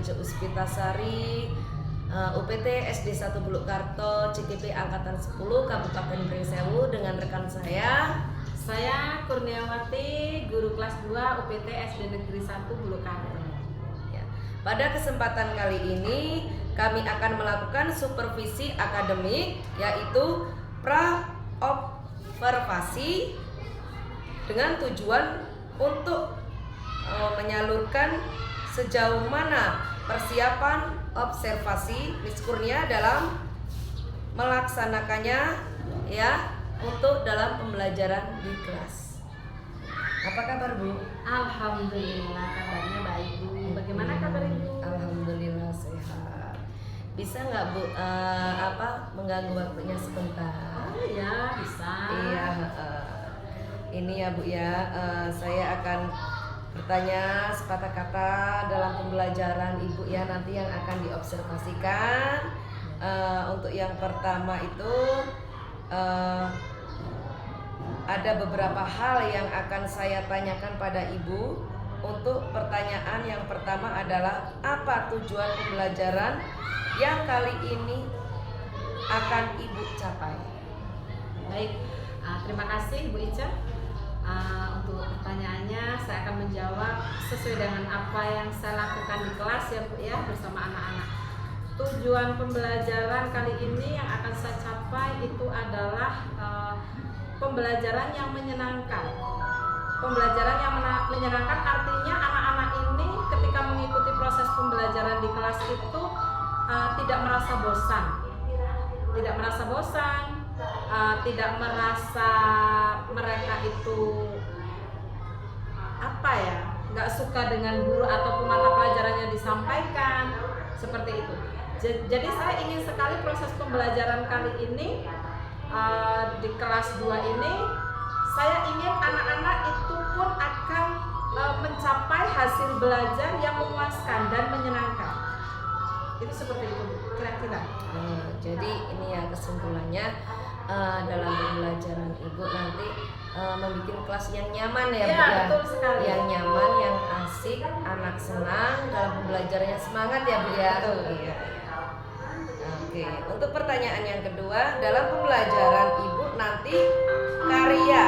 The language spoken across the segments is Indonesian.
Rejo Uspitasari, UPT SD 1 Bulukarto, CTP Angkatan 10 Kabupaten Pringsewu dengan rekan saya Kurniawati, guru kelas 2 UPT SD Negeri 1 Bulukarto. Ya. Pada kesempatan kali ini kami akan melakukan supervisi akademik, yaitu pra-observasi dengan tujuan untuk menyalurkan sejauh mana persiapan observasi Miss Kurnia dalam melaksanakannya ya untuk dalam pembelajaran di kelas. Apa kabar Bu? Alhamdulillah kabarnya baik Bu. Bagaimana kabar Ibu? Alhamdulillah sehat. Bisa nggak Bu mengganggu waktunya sebentar? Oh ya bisa. Iya. Ini ya Bu ya, saya akan bertanya sepatah kata dalam pembelajaran Ibu ya, nanti yang akan diobservasikan. Untuk yang pertama itu ada beberapa hal yang akan saya tanyakan pada Ibu. Untuk pertanyaan yang pertama adalah apa tujuan pembelajaran yang kali ini akan Ibu capai? Baik, terima kasih Bu Ica. Untuk pertanyaannya saya akan menjawab sesuai dengan apa yang saya lakukan di kelas ya Bu ya, bersama anak-anak. Tujuan pembelajaran kali ini yang akan saya capai itu adalah pembelajaran yang menyenangkan. Pembelajaran yang menyenangkan artinya anak-anak ini ketika mengikuti proses pembelajaran di kelas itu tidak merasa bosan. Tidak merasa bosan, tidak merasa mereka itu nggak suka dengan guru ataupun mata pelajarannya disampaikan seperti itu. Jadi saya ingin sekali proses pembelajaran kali ini di kelas 2 ini, saya ingin anak-anak itu pun akan mencapai hasil belajar yang memuaskan dan menyenangkan. Itu seperti itu kira-kira. Jadi ini ya kesimpulannya, dalam pembelajaran Ibu nanti membuat kelas yang nyaman ya Bu ya. Betul sekali. Yang nyaman, yang asik, anak senang, dalam pembelajarannya semangat ya Bu ya. Betul. Iya. Oke, untuk pertanyaan yang kedua, dalam pembelajaran Ibu nanti karya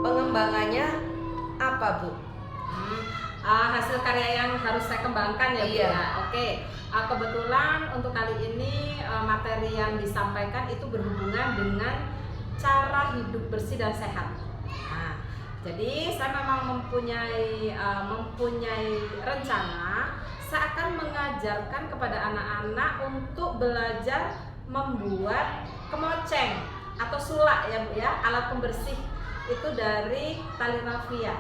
pengembangannya apa Bu? Hasil karya yang harus saya kembangkan ya Bu Iya. ya. Oke. Kebetulan untuk kali ini materi yang disampaikan itu berhubungan dengan cara hidup bersih dan sehat. Jadi saya memang mempunyai rencana saya akan mengajarkan kepada anak-anak untuk belajar membuat kemoceng atau sulak ya Bu ya, alat pembersih itu dari tali rafia,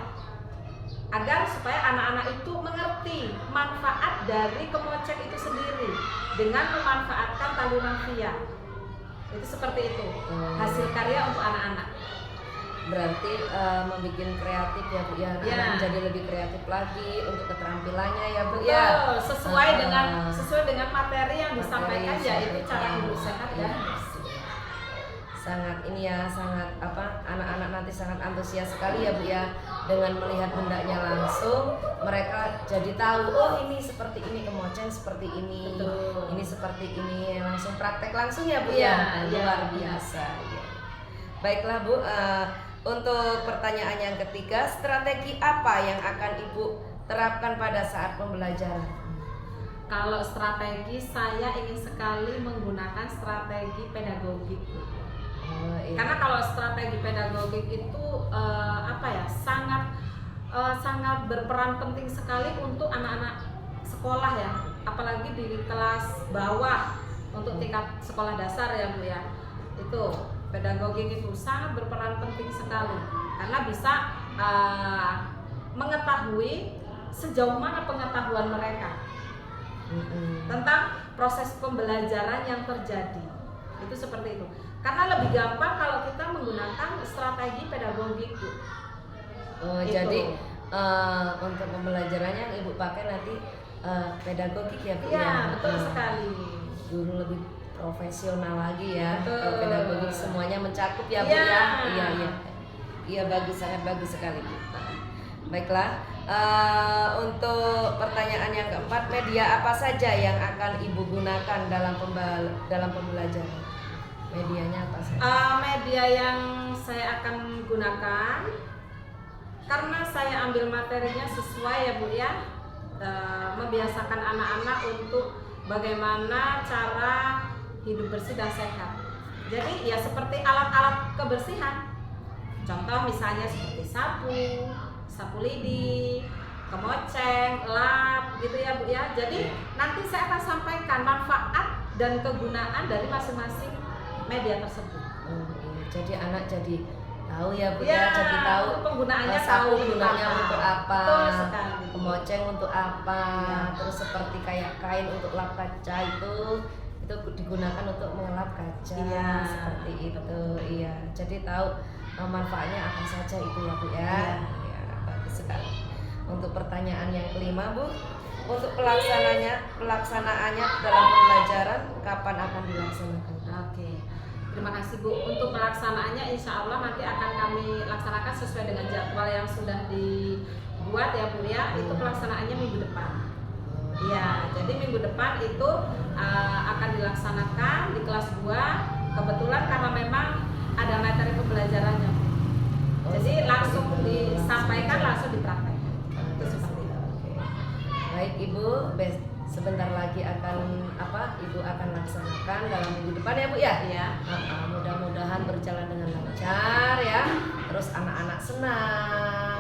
agar supaya anak-anak itu mengerti manfaat dari kemoceng itu sendiri dengan memanfaatkan tali rafia. Itu seperti itu hasil karya untuk anak-anak. Berarti membuat kreatif ya Bu ya, menjadi lebih kreatif lagi untuk keterampilannya ya Bu ya. Betul, sesuai dengan materi yang disampaikan, yaitu cara hidup sehat dan bersih. Sangat anak-anak nanti sangat antusias sekali ya Bu ya, dengan melihat bendanya langsung. Mereka jadi tahu, oh ini seperti ini, kemoceng seperti ini. Betul. Ini seperti ini, langsung praktek langsung ya Bu Iya, ya. Luar biasa ya. Baiklah Bu, untuk pertanyaan yang ketiga, strategi apa yang akan Ibu terapkan pada saat pembelajaran? Kalau strategi, saya ingin sekali menggunakan strategi pedagogik. Iya. Karena kalau strategi pedagogik itu sangat berperan penting sekali untuk anak-anak sekolah ya, apalagi di kelas bawah untuk tingkat sekolah dasar ya Bu ya. Itu pedagogik itu sangat berperan penting sekali karena bisa mengetahui sejauh mana pengetahuan mereka tentang proses pembelajaran yang terjadi. Itu seperti itu. Karena lebih gampang kalau kita menggunakan strategi pedagogik. Jadi untuk pembelajarannya yang Ibu pakai nanti pedagogik ya Bu ya. Iya, betul sekali. Guru lebih profesional lagi ya. Betul. Kalau pedagogik semuanya mencakup ya Bu Iya. ya. Iya, bagus, sangat bagus sekali Bu. Baiklah, Untuk pertanyaan yang keempat, media apa saja yang akan Ibu gunakan dalam pembelajaran? Medianya apa saja? Media yang saya akan gunakan, karena saya ambil materinya sesuai ya Bu ya, membiasakan anak-anak untuk bagaimana cara hidup bersih dan sehat. Jadi ya seperti alat-alat kebersihan. Contoh misalnya seperti sapu lidi, kemoceng, lap gitu ya Bu ya. Jadi nanti saya akan sampaikan manfaat dan kegunaan dari masing-masing media tersebut. Iya. Jadi anak jadi tahu ya Bu Ya, jadi tahu penggunaannya sapu tahu gunanya apa. untuk apa, Betul sekali. kemoceng untuk apa, Ya. terus seperti kayak kain untuk lap kaca itu digunakan untuk mengelap kaca, Iya. seperti itu. Iya, jadi tahu manfaatnya apa saja itu ya Bu ya. Iya. Iya, bagus sekali. Untuk pertanyaan yang kelima Bu, untuk pelaksanaannya dalam pembelajaran kapan akan dilaksanakan? Oke, terima kasih Bu. Untuk pelaksanaannya insya Allah nanti akan kami laksanakan sesuai dengan jadwal yang sudah dibuat ya Bu ya. Itu pelaksanaannya minggu depan. Ya, jadi minggu depan itu akan dilaksanakan di kelas 2. Kebetulan karena memang ada materi pembelajarannya Bu. Jadi langsung disampaikan, langsung dipraktekkan. Itu seperti itu. Oke. Baik Ibu, sebentar lagi Ibu akan laksanakan dalam minggu depan ya Bu ya. Iya. Mudah-mudahan berjalan dengan lancar ya. Terus anak-anak senang.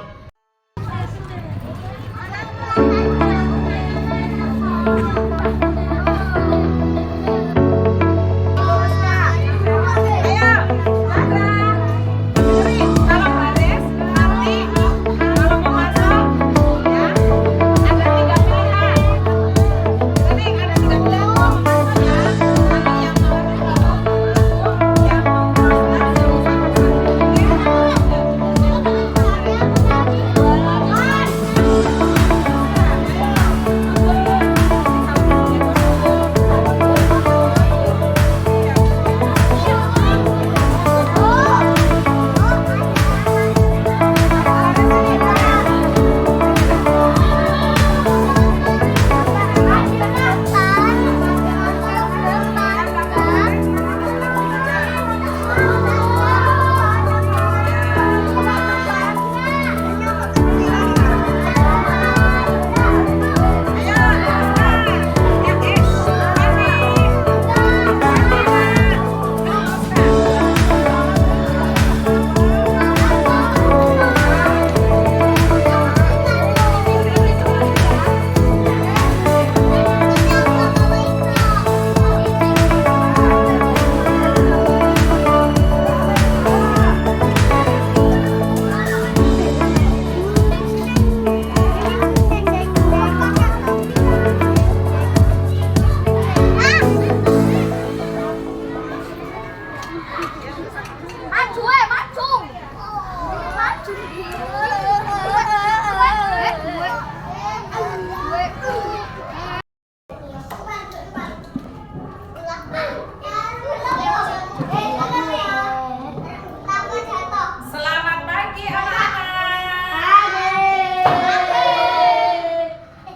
Selamat pagi anak-anak.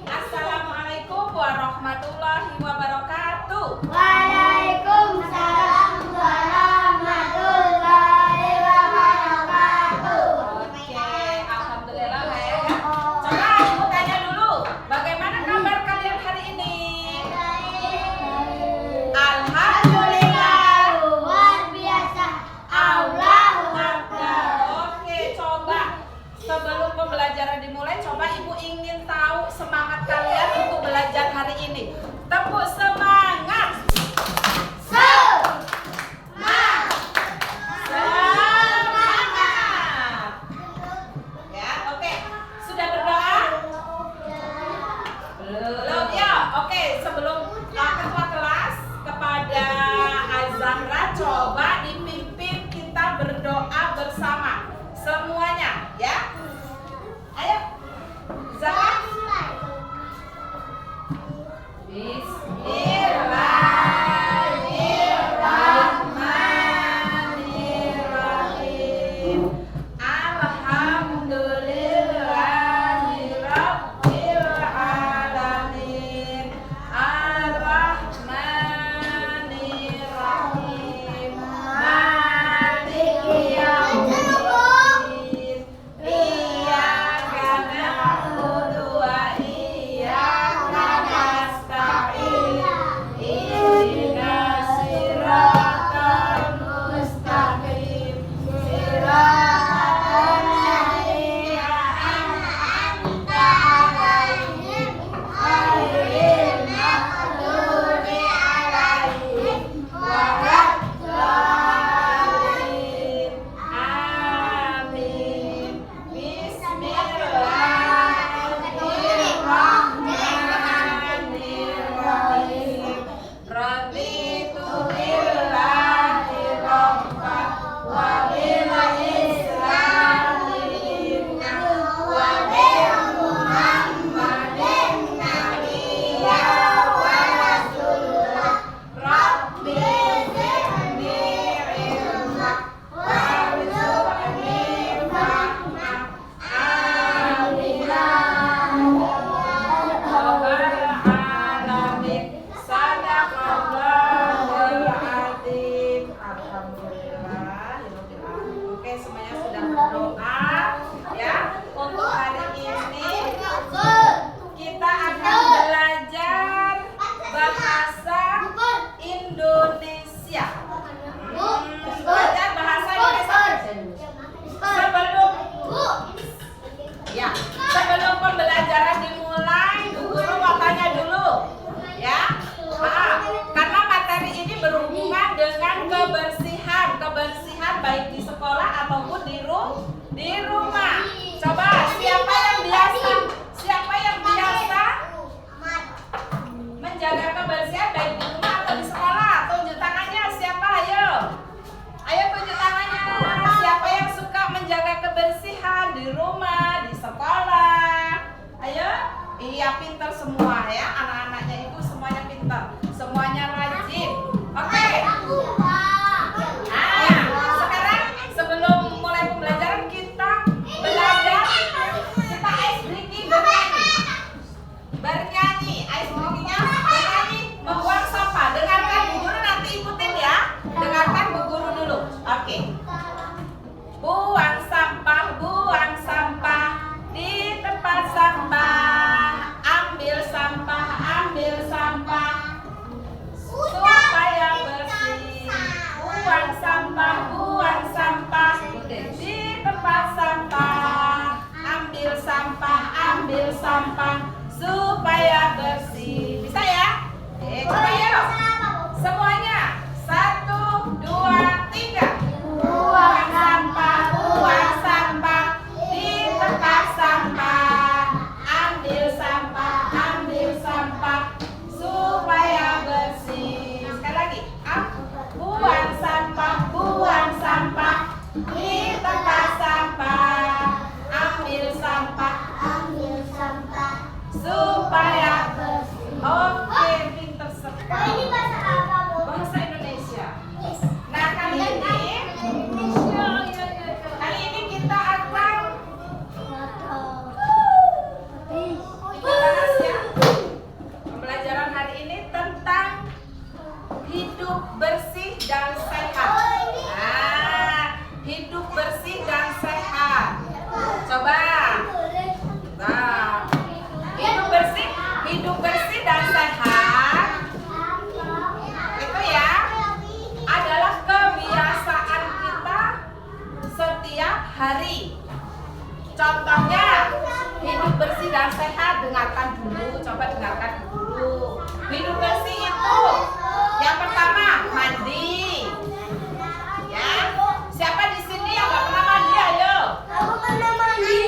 Assalamualaikum warahmatullahi wabarakatuh. Waalaikumsalam warahmatullahi wabarakatuh. Oke, alhamdulillah ya. Coba ibu tanya dulu, bagaimana kabar kalian hari ini? Alhamdulillah. Luar biasa. Allahu Akbar. Oke, coba sebelum pembelajaran dimulai, coba ibu ingin tahu semangat kalian untuk belajar hari ini. Tepuk semangat. Semangat. Ya, oke. Sudah berdoa? Belum ya. Oke, sebelum ketua kelas kepada Azahra, coba dipimpin kita berdoa bersama semuanya ya. Ayo. Zahra. Bismillahirrahmanirrahim. Alhamdulillahirabbil Iya, pintar semua ya, anak-anaknya ibu semuanya pintar, semuanya rajin. Oke. Sekarang sebelum mulai pembelajaran kita belajar, kita ice breaking bernyanyi, ice breakingnya bernyanyi, membuang sampah. Dengarkan Bu Guru, nanti ikutin ya. Dengarkan Bu Guru dulu. Oke. Buang sampah di tempat sampah. Ambil sampah supaya bersih. Buang sampah di tempat sampah. Ambil sampah supaya bersih. Bisa ya? Coba yuk. Semuanya. 1, 2, 3. Buang sampah di tempat sampah. Ambil sampah supaya bersih. Sekali lagi. Buang sampah di tempat sampah. Ambil sampah supaya bersih. Oke, pinter sekali. Ini bahasa apa, Bu? Bahasa Indonesia. Nah, kali ini kita akan bahas ya. Pembelajaran hari ini tentang hidup bersih dan sehat. Nah, hidup bersih dan sehat. Coba. Nah, hidup bersih dan sehat itu ya adalah kebiasaan kita setiap hari. Contohnya hidup bersih dan sehat, dengarkan dulu, coba dengarkan dulu. Hidup bersih itu yang pertama mandi. Ya, siapa di sini yang nggak pernah mandi? Ayo. Aku pernah mandi.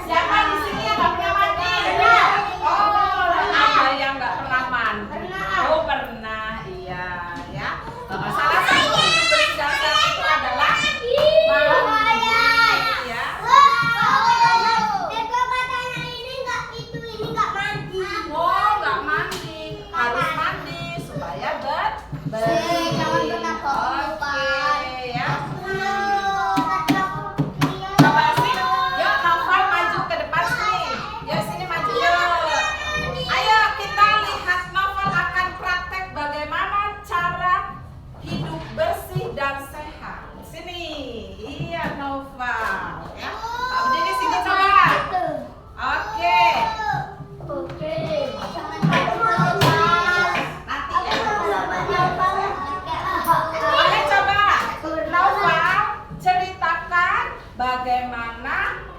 Siapa di sini yang nggak pernah mandi? Oh, ada yang nggak pernah mandi. Oh, pernah, iya, ya. Salah satu hidup bersih dan sehat itu adalah mandi, ya. Oh, nggak mandi, harus mandi supaya bersih. Oke, ya. Coba sih, yuk Noval maju ke depan sini. Yuk sini maju yuk. Ayo kita lihat Noval akan praktek bagaimana cara hidup bersih dan sehat. Sini, iya Noval. Ya, berdiri sini coba. Oke. Nanti ya. Oke, coba Noval ceritakan bagaimana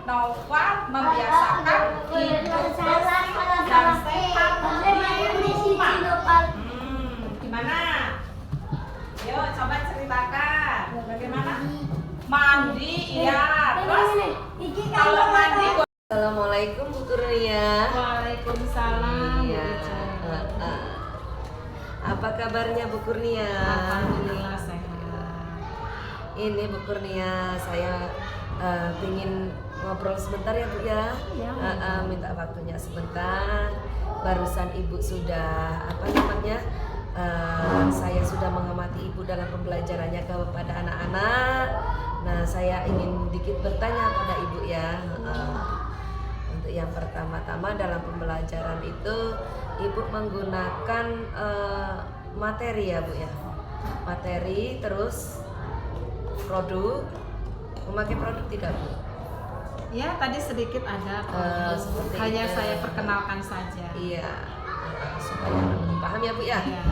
Noval membiasakan hidup bersih dan sehat di rumah. Gimana? Yuk coba ceritakan bagaimana mandi, iya. Terus kalau mandi Assalamualaikum Bu Kurnia. Waalaikumsalam. Iya. Apa kabarnya Bu Kurnia? Alhamdulillah sehat. Ini Bu Kurnia, saya ingin ngobrol sebentar ya Bu ya. Ya. Minta waktunya sebentar. Barusan Ibu sudah saya sudah mengamati Ibu dalam pembelajarannya kepada anak-anak. Nah, saya ingin dikit bertanya pada Ibu ya. Untuk yang pertama-tama dalam pembelajaran itu Ibu menggunakan materi ya Bu ya. Materi terus produk. Memakai produk tidak Bu? Ya, tadi sedikit ada. Seperti Hanya itu. saya perkenalkan saja. Iya, supaya lebih paham ya Bu ya. Iya.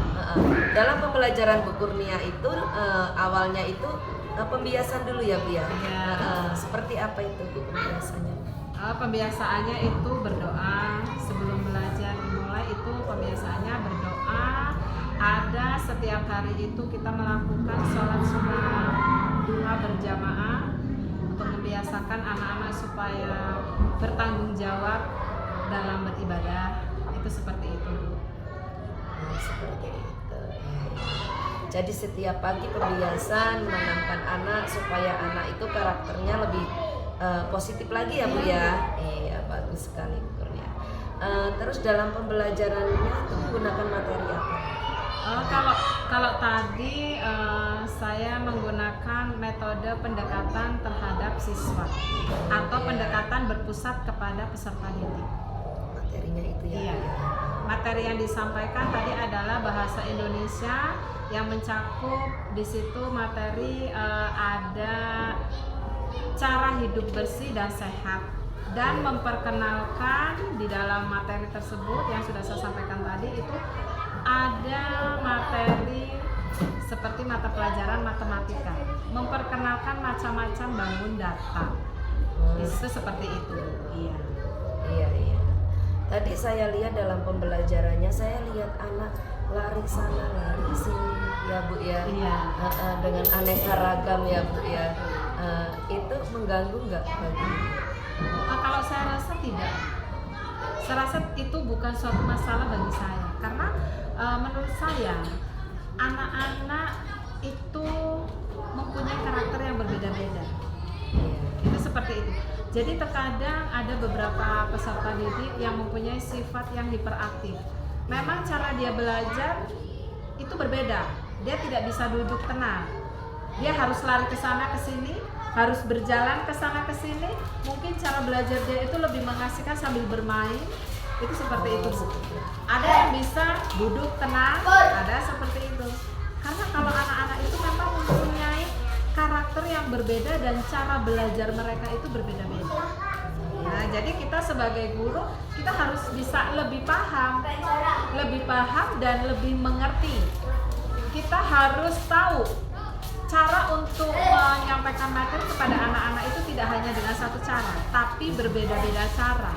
Dalam pembelajaran Bu Kurnia itu awalnya itu pembiasan dulu ya Bu ya. Iya. Seperti apa itu Bu pembiasannya? Pembiasaannya itu berdoa sebelum belajar dimulai, itu pembiasaannya berdoa. Ada setiap hari itu kita melakukan sholat sunnah duha berjamaah untuk membiasakan anak-anak supaya bertanggung jawab dalam beribadah. Itu seperti itu Bu. Seperti itu. Jadi setiap pagi pembiasan menanamkan anak supaya anak itu karakternya lebih positif lagi ya Bu ya. Iya, bagus sekali Bu Kurnia. Terus dalam pembelajarannya itu menggunakan materi apa? Kalau tadi saya menggunakan metode pendekatan terhadap siswa atau pendekatan berpusat kepada peserta didik. Materinya itu ya. Iya. Materi yang disampaikan tadi adalah bahasa Indonesia yang mencakup di situ materi ada cara hidup bersih dan sehat, dan memperkenalkan di dalam materi tersebut yang sudah saya sampaikan tadi itu ada materi seperti mata pelajaran matematika, memperkenalkan macam-macam bangun data. Itu seperti itu. Iya. Iya. Tadi saya lihat dalam pembelajarannya, saya lihat anak lari sana lari sini ya Bu ya. Iya. Dengan aneka ragam ya Bu ya. Itu mengganggu nggak bagi? Kalau saya rasa tidak. Saya rasa itu bukan suatu masalah bagi saya, karena menurut saya anak-anak itu mempunyai karakter yang berbeda-beda. Itu seperti itu. Jadi terkadang ada beberapa peserta didik yang mempunyai sifat yang hiperaktif. Memang cara dia belajar itu berbeda. Dia tidak bisa duduk tenang. Dia harus lari ke sana ke sini, harus berjalan ke sana ke sini. Mungkin cara belajar dia itu lebih mengasihkan sambil bermain. Itu seperti itu. Ada yang bisa duduk tenang, ada seperti itu. Karena kalau anak-anak itu memang mempunyai karakter yang berbeda dan cara belajar mereka itu berbeda-beda. Nah, jadi kita sebagai guru kita harus bisa lebih paham dan lebih mengerti. Kita harus tahu cara untuk menyampaikan materi kepada anak-anak itu tidak hanya dengan satu cara, tapi berbeda-beda cara,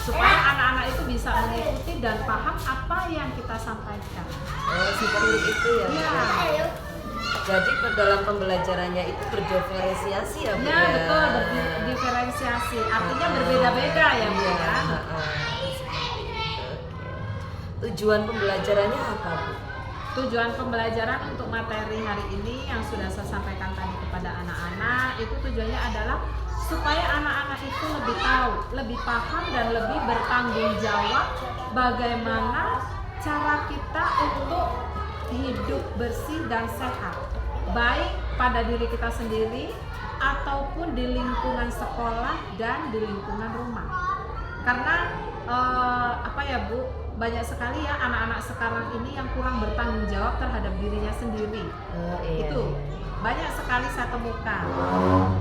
supaya anak-anak itu bisa mengikuti dan paham apa yang kita sampaikan. Seperti itu ya. Ya. Jadi dalam pembelajarannya itu berdiferensiasi ya Bu Ya, betul, berdiferensiasi. Artinya berbeda-beda ya Bu ya. Tujuan pembelajarannya apa Bu? Tujuan pembelajaran untuk materi hari ini yang sudah saya sampaikan tadi kepada anak-anak itu tujuannya adalah supaya anak-anak itu lebih tahu, lebih paham dan lebih bertanggung jawab bagaimana cara kita untuk hidup bersih dan sehat, baik pada diri kita sendiri ataupun di lingkungan sekolah dan di lingkungan rumah. Karena Bu, banyak sekali ya anak-anak sekarang ini yang kurang bertanggung jawab terhadap dirinya sendiri. Itu banyak sekali saya temukan.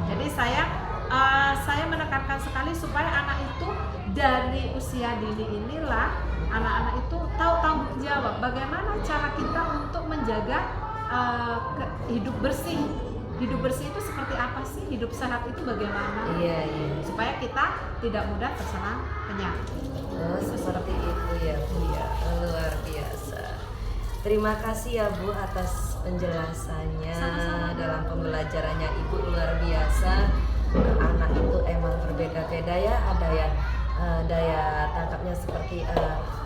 Jadi saya menekankan sekali supaya anak itu dari usia dini inilah anak-anak itu tahu tanggung jawab bagaimana cara kita untuk menjaga hidup bersih. Hidup bersih itu seperti apa sih? Hidup sehat itu bagaimana? Iya. Supaya kita tidak mudah terserang penyakit. Seperti itu ya Bu ya. Luar biasa. Terima kasih ya Bu atas penjelasannya. Sama-sama. Dalam pembelajarannya Ibu luar biasa. Anak itu emang berbeda-beda ya. Ada yang daya tangkapnya seperti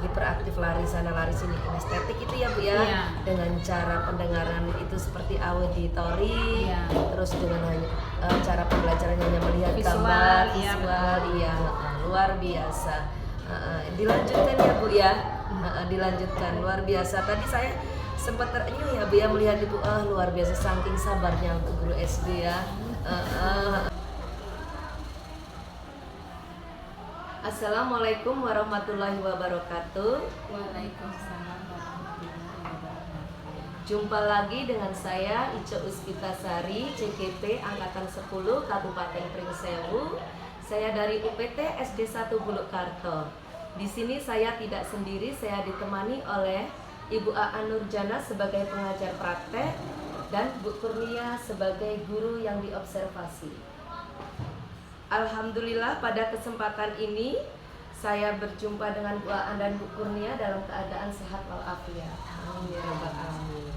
hiperaktif, lari sana lari sini, kinestetik itu ya Bu ya. Iya. Dengan cara pendengaran itu seperti auditori. Iya. Terus dengan cara pembelajarannya hanya melihat Visual, gambar iya, visual, iya luar biasa. Dilanjutkan ya Bu ya. Dilanjutkan, luar biasa. Tadi saya sempat terenyuh ya Bu ya melihat Ibu, luar biasa saking sabarnya untuk guru SD ya. Assalamualaikum warahmatullahi wabarakatuh. Waalaikumsalam warahmatullahi wabarakatuh. Jumpa lagi dengan saya Ica Uspitasari, CKP Angkatan 10 Kabupaten Pringsewu. Saya dari UPT SD 1 Bulukarto. Di sini saya tidak sendiri, saya ditemani oleh Ibu Aan Nurjana sebagai pengajar praktek dan Bu Kurnia sebagai guru yang diobservasi. Alhamdulillah pada kesempatan ini saya berjumpa dengan Bu Aan dan Bu Kurnia dalam keadaan sehat walafiat. Amin ya rabbal alamin.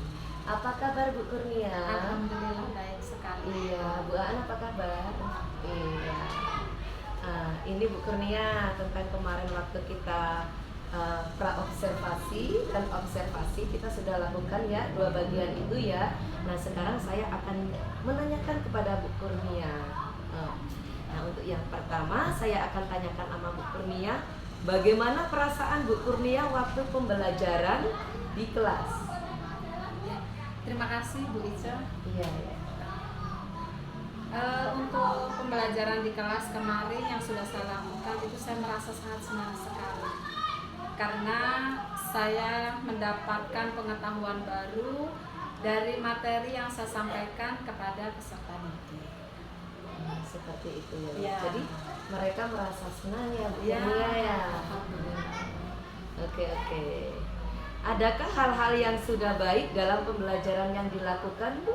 Apa kabar Bu Kurnia? Alhamdulillah baik sekali. Iya, Bu Aan apa kabar? Iya. Ini Bu Kurnia tentang kemarin waktu kita pra-observasi dan observasi kita sudah lakukan ya 2 bagian itu ya. Nah sekarang saya akan menanyakan kepada Bu Kurnia. Nah untuk yang pertama saya akan tanyakan sama Bu Kurnia, Bagaimana perasaan Bu Kurnia waktu pembelajaran di kelas? Ya, terima kasih Bu Ica. Iya. Untuk pembelajaran di kelas kemarin yang sudah saya lakukan itu saya merasa sangat senang sekali karena saya mendapatkan pengetahuan baru dari materi yang saya sampaikan kepada peserta didik. Seperti itu ya. Ya. Jadi mereka merasa senang ya Bu Ya, Kurnia ya. alhamdulillah. Oke. Adakah hal-hal yang sudah baik dalam pembelajaran yang dilakukan Bu?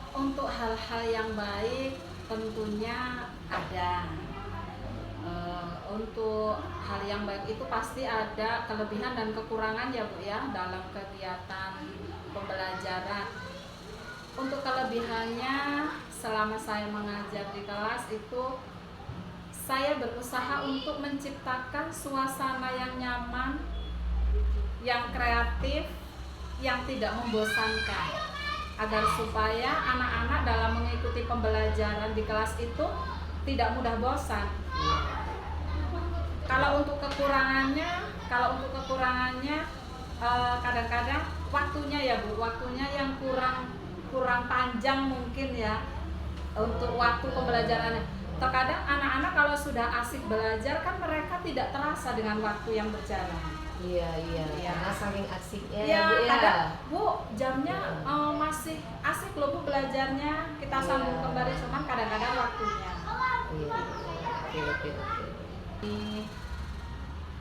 Untuk hal-hal yang baik tentunya ada. Untuk hal yang baik itu pasti ada kelebihan dan kekurangan ya Bu ya dalam kegiatan pembelajaran. Untuk kelebihannya selama saya mengajar di kelas itu saya berusaha untuk menciptakan suasana yang nyaman, yang kreatif, yang tidak membosankan, agar supaya anak-anak dalam mengikuti pembelajaran di kelas itu tidak mudah bosan. Kalau untuk kekurangannya kadang-kadang waktunya ya Bu, waktunya yang kurang panjang mungkin ya untuk waktu pembelajarannya. Terkadang anak-anak kalau sudah asik belajar kan mereka tidak terasa dengan waktu yang berjalan. Iya. Iya. Karena saking asiknya Ya, Bu ya. kadang Bu jamnya masih asik loh Bu belajarnya, kita sambung Iya. kembali, cuman kadang-kadang waktunya. Iya. Oke. Di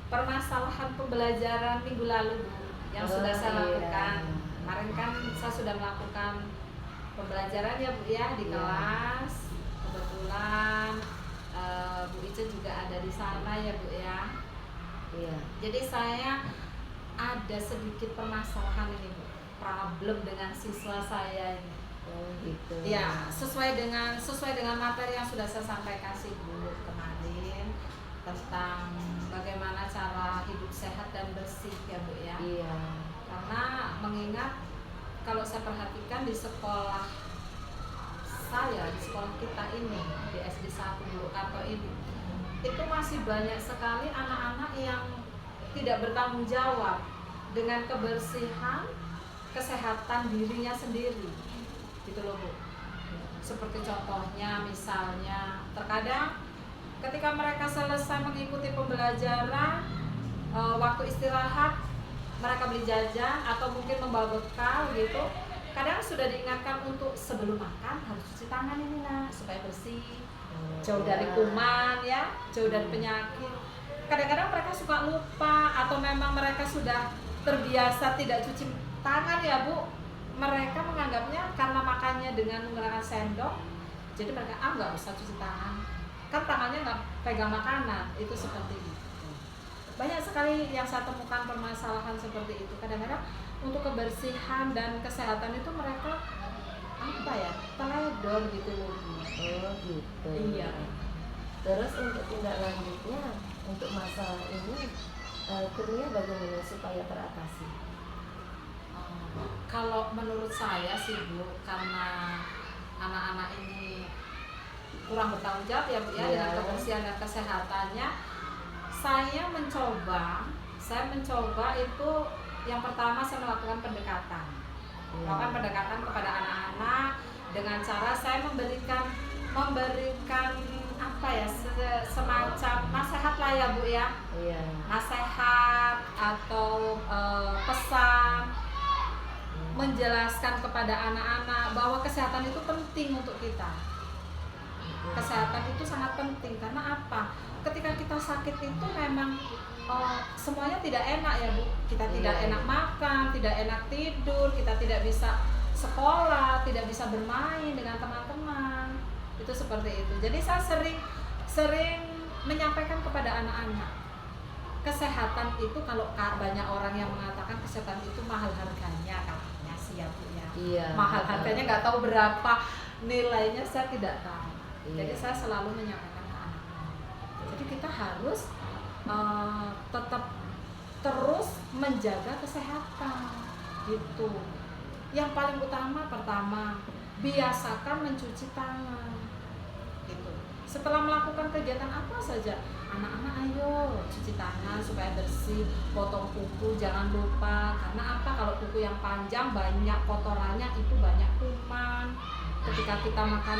permasalahan pembelajaran minggu lalu Bu, yang sudah saya iya. lakukan. Kemarin kan saya sudah melakukan pembelajaran ya Bu ya di Iya. kelas. Kebetulan Bu Ica juga ada di sana ya Bu ya. Iya. Jadi saya ada sedikit permasalahan ini Bu, problem dengan siswa saya ini. Oh gitu. Ya, sesuai dengan materi yang sudah saya sampaikan sih Bu kemarin tentang bagaimana cara hidup sehat dan bersih ya Bu ya. Iya. Karena mengingat kalau saya perhatikan di sekolah kita ini di SD 1 Purwokerto ini itu masih banyak sekali anak-anak yang tidak bertanggung jawab dengan kebersihan, kesehatan dirinya sendiri gitu loh Bu. Seperti contohnya misalnya terkadang ketika mereka selesai mengikuti pembelajaran, waktu istirahat mereka beli jajan atau mungkin membawa bekal gitu, kadang sudah diingatkan untuk sebelum makan harus cuci tangan ini nak supaya bersih, jauh dari kuman ya, jauh dari penyakit. Kadang-kadang mereka suka lupa atau memang mereka sudah terbiasa tidak cuci tangan ya Bu. Mereka menganggapnya karena makannya dengan menggunakan sendok, jadi mereka nggak usah cuci tangan, kan tangannya nggak pegang makanan, itu seperti itu. Banyak sekali yang saya temukan permasalahan seperti itu. Kadang-kadang untuk kebersihan dan kesehatan itu mereka teledor gitu loh Bu. Oh gitu. Iya. Terus untuk tindak lanjutnya untuk masalah ini, Kurnia bagaimana supaya teratasi? Kalau menurut saya sih Bu, karena anak-anak ini kurang bertanggung jawab ya Bu ya, Iya. dengan kebersihan dan kesehatannya, saya mencoba itu yang pertama saya melakukan pendekatan. Melakukan pendekatan kepada anak-anak dengan cara saya memberikan semacam nasihat lah ya Bu ya. Iya. Nasihat atau pesan, menjelaskan kepada anak-anak bahwa kesehatan itu penting untuk kita. Kesehatan itu sangat penting karena apa? Ketika kita sakit itu memang semuanya tidak enak ya Bu. Kita tidak Iya. enak makan, tidak enak tidur, kita tidak bisa sekolah, tidak bisa bermain dengan teman-teman. Itu seperti itu. Jadi saya sering menyampaikan kepada anak-anak, kesehatan itu kalau banyak orang yang mengatakan kesehatan itu mahal harganya katanya sih ya Bu ya. Iya. Mahal harganya nggak tahu berapa nilainya, saya tidak tahu. Iya. Jadi saya selalu menyampaikan ke anak-anak. Jadi kita harus tetap terus menjaga kesehatan gitu. Yang paling utama pertama biasakan mencuci tangan gitu. Setelah melakukan kegiatan apa saja, anak-anak ayo cuci tangan supaya bersih, potong kuku jangan lupa. Karena apa? Kalau kuku yang panjang banyak kotorannya, itu banyak kuman. Ketika kita makan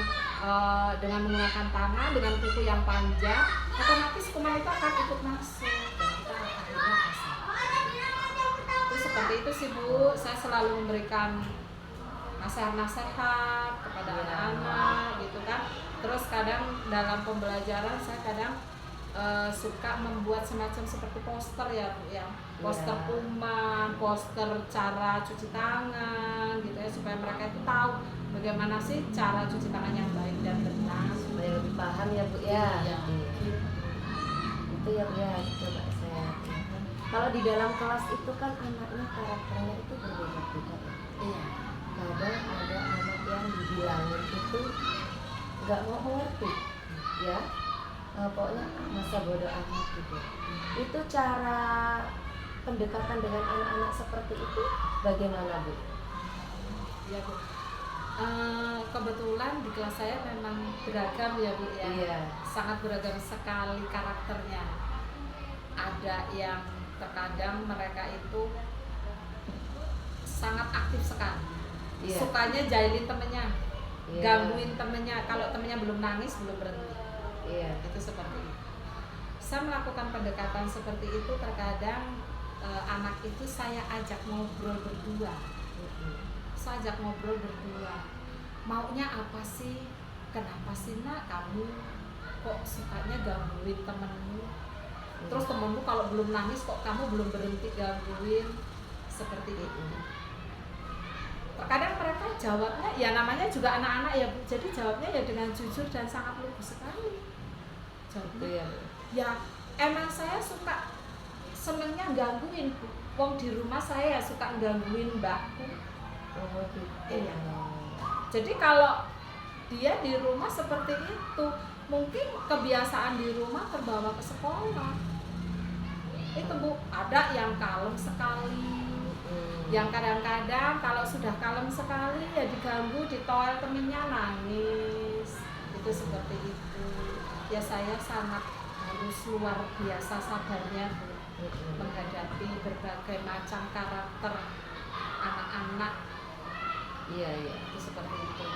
dengan menggunakan tangan dengan kuku yang panjang, otomatis kuman itu akan ikut masuk dan kita akhirnya asam. Itu seperti itu sih Bu, saya selalu memberikan nasihat-nasihat kepada anak-anak gitu kan. Terus kadang dalam pembelajaran saya kadang suka membuat semacam seperti poster ya Bu ya, poster kuman, poster cara cuci tangan gitu ya, supaya mereka itu tahu bagaimana sih cara cuci tangan yang baik dan benar, supaya lebih paham ya Bu ya. Iya. Itu ya Bu ya, coba saya. Kalau di dalam kelas itu kan anaknya karakternya itu berbeda-beda ya. Iya. Kadang ada anak yang dibilangin itu nggak mau mengerti ya, pokoknya masa bodoh amat gitu. Itu cara pendekatan dengan anak-anak seperti itu bagaimana Bu? Iya Bu. Kebetulan di kelas saya memang beragam ya Bu ya. Iya. Sangat beragam sekali karakternya. Ada yang terkadang mereka itu sangat aktif sekali. Iya. Sukanya jahilin temennya, Iya. gangguin temennya. Kalau temennya belum nangis belum berhenti. Iya. Itu seperti itu. Saya melakukan pendekatan seperti itu terkadang anak itu saya ajak ngobrol berdua. Saya ajak ngobrol berdua. Maunya apa sih? Kenapa sih nak kamu kok sukanya gangguin temenmu? Terus temenmu kalau belum nangis kok kamu belum berhenti gangguin? Seperti itu. Terkadang mereka jawabnya ya namanya juga anak-anak ya Bu. Jadi jawabnya ya dengan jujur dan sangat lugu sekali. Jawabnya Iya. ya emang saya suka senengnya gangguin Bu. Wong di rumah saya ya suka gangguin mbakku. Oh gitu. Iya. Jadi kalau dia di rumah seperti itu, mungkin kebiasaan di rumah terbawa ke sekolah. Itu Bu, ada yang kalem sekali. Yang kadang-kadang kalau sudah kalem sekali ya diganggu di toilet temennya nangis. Itu seperti itu. Ya saya sangat harus luar biasa sabarnya Bu, menghadapi berbagai macam karakter anak-anak. Iya, iya. Itu seperti itu.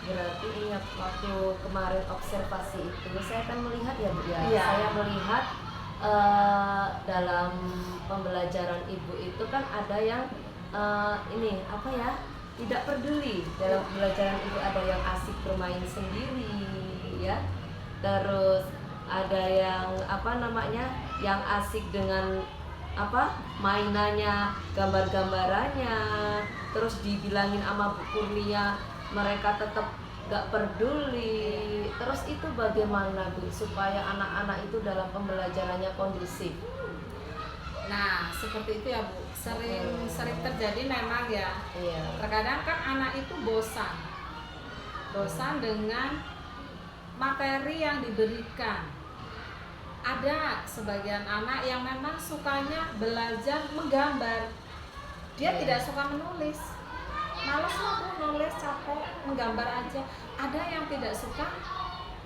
Berarti ingat waktu kemarin observasi itu saya kan melihat ya Bu ya. Iya. Saya melihat dalam pembelajaran Ibu itu kan ada yang ini apa ya, tidak peduli dalam pembelajaran Ibu, ada yang asik bermain sendiri ya. Terus ada yang apa namanya, yang asik dengan apa mainannya, gambar-gambarannya. Terus dibilangin sama Bu Kurnia mereka tetap gak peduli. Terus itu bagaimana Bu supaya anak-anak itu dalam pembelajarannya kondusif? Nah, seperti itu ya Bu. Sering terjadi memang ya. Iya. Terkadang kan anak itu bosan. Bosan dengan materi yang diberikan. Ada sebagian anak yang memang sukanya belajar menggambar. Dia tidak suka menulis. Males lah Bu nulis, capek, menggambar aja. Ada yang tidak suka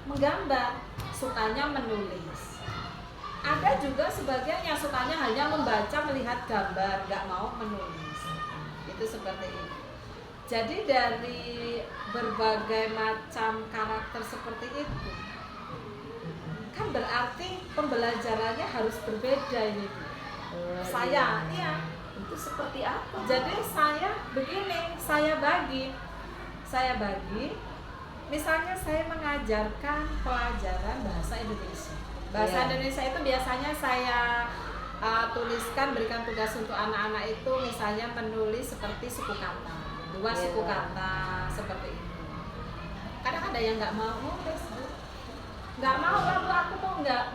menggambar, sukanya menulis. Ada juga sebagian yang sukanya hanya membaca, melihat gambar, nggak mau menulis. Itu seperti itu. Jadi dari berbagai macam karakter seperti itu, kan berarti pembelajarannya harus berbeda ini Bu. Saya, iya. Itu seperti apa? Jadi saya begini, saya bagi, misalnya saya mengajarkan pelajaran bahasa Indonesia. Bahasa Iya. Indonesia itu biasanya saya tuliskan, berikan tugas untuk anak-anak itu misalnya menulis seperti suku kata, 2 Iya. suku kata, seperti itu. Kadang ada yang nggak mau nulis, Bu. Nggak mau lah Bu, aku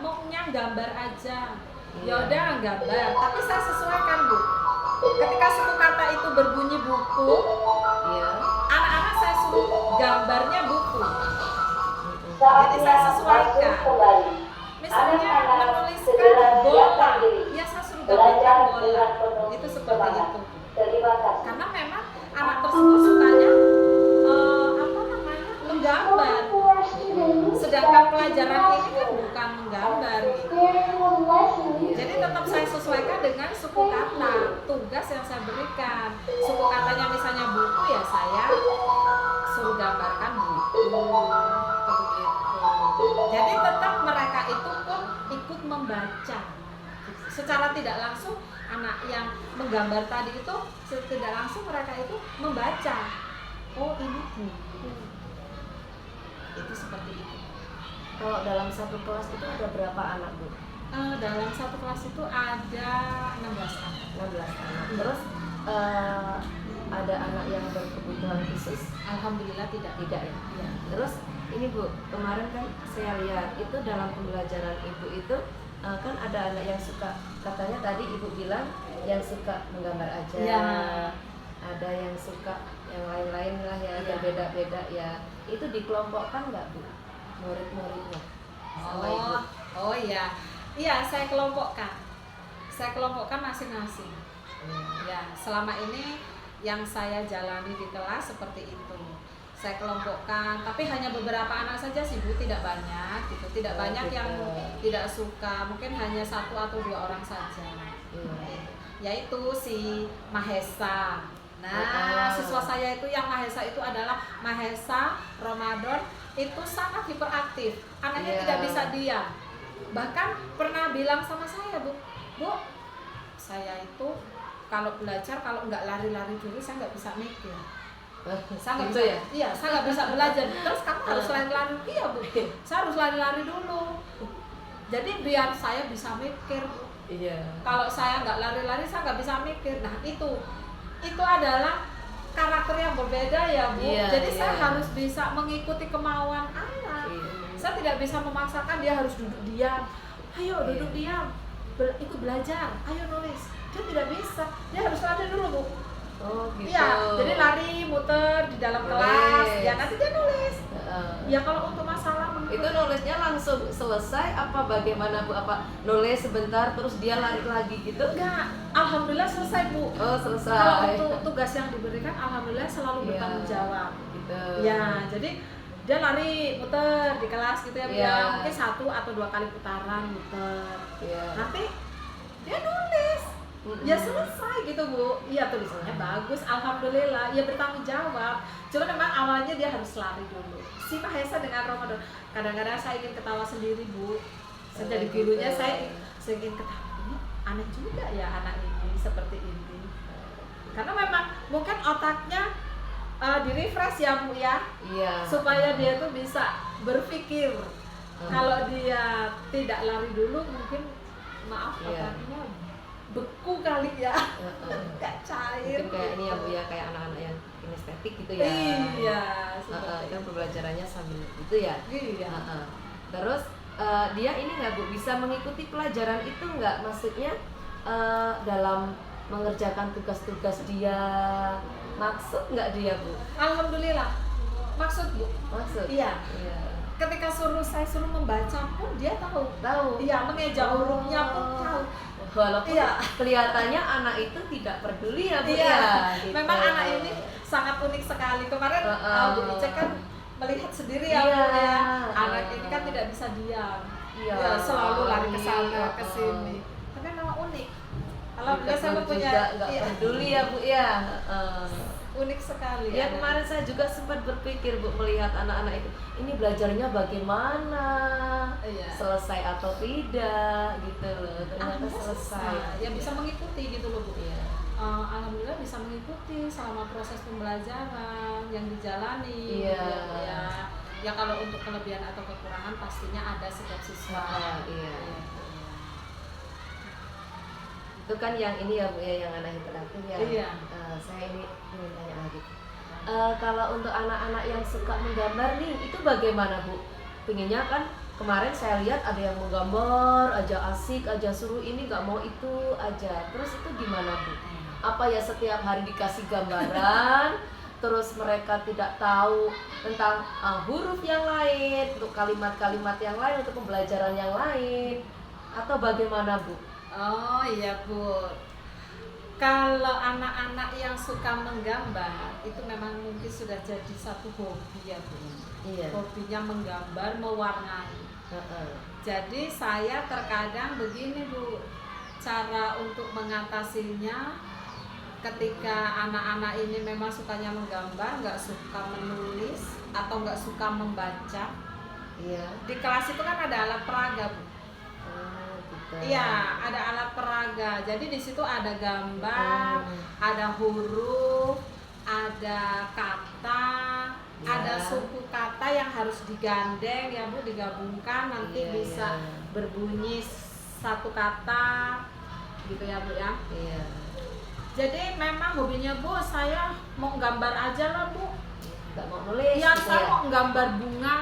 maunya gambar aja. Ya udah gambar, tapi saya sesuaikan Bu. Ketika suku kata itu berbunyi buku, Iya. anak-anak saya suruh gambarnya buku. Jadi saya sesuaikan. Misalnya menuliskan bola, ya saya suruh gambarkan bola. Itu seperti itu. Karena memang anak tersebut sukanya apa namanya, menggambar. Sedangkan sedangkan pelajaran ini kan bukan menggambar gitu. Jadi tetap saya sesuaikan dengan suku kata, tugas yang saya berikan. Suku katanya misalnya buku, ya saya suruh gambarkan buku, begitu. Jadi tetap mereka itu pun ikut membaca. Secara tidak langsung anak yang menggambar tadi itu tidak langsung mereka itu membaca. Oh, ini buku. Itu seperti itu. Kalau dalam satu kelas itu ada berapa anak, Bu? Dalam satu kelas itu ada 16 anak. 16 anak. Terus ada anak yang berkebutuhan khusus? Alhamdulillah tidak. Tidak ya? Iya. Terus ini Bu, kemarin kan saya lihat itu dalam pembelajaran Ibu itu kan ada anak yang suka, katanya tadi Ibu bilang yang suka menggambar aja. Ya. Ada yang suka yang lain-lain lah ya, Ya. beda-beda ya. Itu dikelompokkan nggak, Bu? Murid-muridnya sama Ibu? Oh iya. Iya, saya kelompokkan. Saya kelompokkan masing-masing. Ya, selama ini yang saya jalani di kelas seperti itu. Saya kelompokkan, tapi hanya beberapa anak saja sih Bu, tidak banyak gitu. Tidak Oh, banyak gitu. yang tidak suka, mungkin hanya 1 atau 2 orang saja. Iya. Yaitu si Mahesa. Nah, Ah. siswa saya itu yang Mahesa itu adalah Mahesa Ramadan, itu sangat hiperaktif. Anaknya Iya. tidak bisa diam. Bahkan pernah bilang sama saya, Bu, saya itu kalau belajar kalau nggak lari-lari dulu saya nggak bisa mikir. Saya nggak Gitu bisa, ya? iya, saya nggak bisa belajar. Terus kamu harus lari-lari, iya Bu. Saya harus lari-lari dulu. Jadi biar saya bisa mikir. Iya. Kalau saya nggak lari-lari saya nggak bisa mikir. Nah itu adalah karakter yang berbeda ya Bu. Iya, Jadi iya. saya harus bisa mengikuti kemauan anak. Iya. Saya tidak bisa memaksakan dia harus duduk diam. Ayo duduk Iya. diam, ikut belajar. Ayo nulis. Dia tidak bisa. Dia harus lari dulu Bu. Oh gitu. Iya. Jadi lari muter di dalam Nulis. kelas. Ya nanti dia nulis. Heeh. Ya kalau untuk masalah Itu nulisnya langsung selesai apa bagaimana Bu? Apa nulis sebentar terus dia lari lagi gitu? enggak. Alhamdulillah selesai Bu. Oh Kalau selesai. untuk tugas yang diberikan alhamdulillah selalu Iya. bertanggung jawab. Gitu. Ya, jadi dia lari muter di kelas gitu ya, Bu, Iya. ya. Mungkin 1 atau 2 kali putaran muter. Iya. Nanti dia nulis. Mm-mm. Ya selesai gitu Bu. Iya tulisannya bagus, alhamdulillah. Ya bertanggung jawab. Cuma memang awalnya dia harus lari dulu. Si Mahesa dengan Ramadan. Kadang-kadang saya ingin ketawa sendiri Bu. Saya jadi Oh, gurunya gitu. saya ingin ketawa. Ini aneh juga ya anak ini seperti ini. Karena memang mungkin otaknya di-refresh ya Bu ya. Iya. Supaya dia tuh bisa berpikir. Hmm. Kalau dia tidak lari dulu mungkin maaf Iya. otaknya beku kali ya. Heeh. Nggak cair. Mungkin kayak ini ya Bu ya, kayak anak-anak yang kinestetik gitu ya. Iya, Heeh, seperti kan itu. pembelajarannya sambil itu ya. Iya. Heeh. Terus dia ini nggak Bu bisa mengikuti pelajaran itu nggak? Maksudnya dalam mengerjakan tugas-tugas dia maksud nggak dia Bu? Alhamdulillah. Maksud Bu, Maksud? iya. Iya. Ketika saya suruh membaca pun dia tahu. Tahu. Iya, mengeja hurufnya pun tahu. Walaupun Iya. kelihatannya anak itu tidak peduli ya Bu Iya. ya. Gitu. Memang anak ini sangat unik sekali. Kemarin Bu Ica kan melihat sendiri ya, Iya. Bu ya. Anak ini kan tidak bisa diam. Iya. Ya, selalu lari ke sana, Iya. ke sini. Tapi memang unik. Alhamdulillah saya Betul punya juga nggak iya, peduli ya Bu ya. unik sekali. Ya anak. kemarin saya juga sempat berpikir Bu melihat anak-anak itu ini belajarnya bagaimana, Iya. selesai atau tidak gitu loh. Ternyata Alhamdulillah selesai. Ya bisa mengikuti gitu loh Bu. Iya. Alhamdulillah bisa mengikuti selama proses pembelajaran yang dijalani. Iya. Ya kalau untuk kelebihan atau kekurangan pastinya ada setiap siswa. Iya. Itu kan yang ini ya Bu ya, yang anak hiperaktif ya. Iya. Saya ini ingin tanya lagi. Kalau untuk anak-anak yang suka menggambar nih, itu bagaimana Bu? Pengennya kan kemarin saya lihat ada yang menggambar aja asik aja, suruh ini nggak mau itu aja. Terus itu gimana Bu? Apa ya setiap hari dikasih gambaran, terus mereka tidak tahu tentang huruf yang lain, untuk kalimat-kalimat yang lain, untuk pembelajaran yang lain, atau bagaimana Bu? Oh iya Bu. Kalau anak-anak yang suka menggambar itu memang mungkin sudah jadi satu hobi ya Bu. Iya. Hobinya menggambar, mewarnai. Jadi saya terkadang begini Bu, cara untuk mengatasinya ketika anak-anak ini memang sukanya menggambar, nggak suka menulis atau nggak suka membaca. Iya. Di kelas itu kan ada alat peraga Bu. Oh, gitu. Iya, ada alat peraga. Jadi di situ ada gambar, ada huruf, ada kata, Ya. ada suku kata yang harus digandeng ya Bu, digabungkan nanti Iya, bisa iya. berbunyi satu kata gitu ya Bu ya. Iya. Jadi memang hobinya Bu, saya mau gambar aja lah Bu. Nggak mau nulis. Iya, gitu saya ya? mau gambar bunga.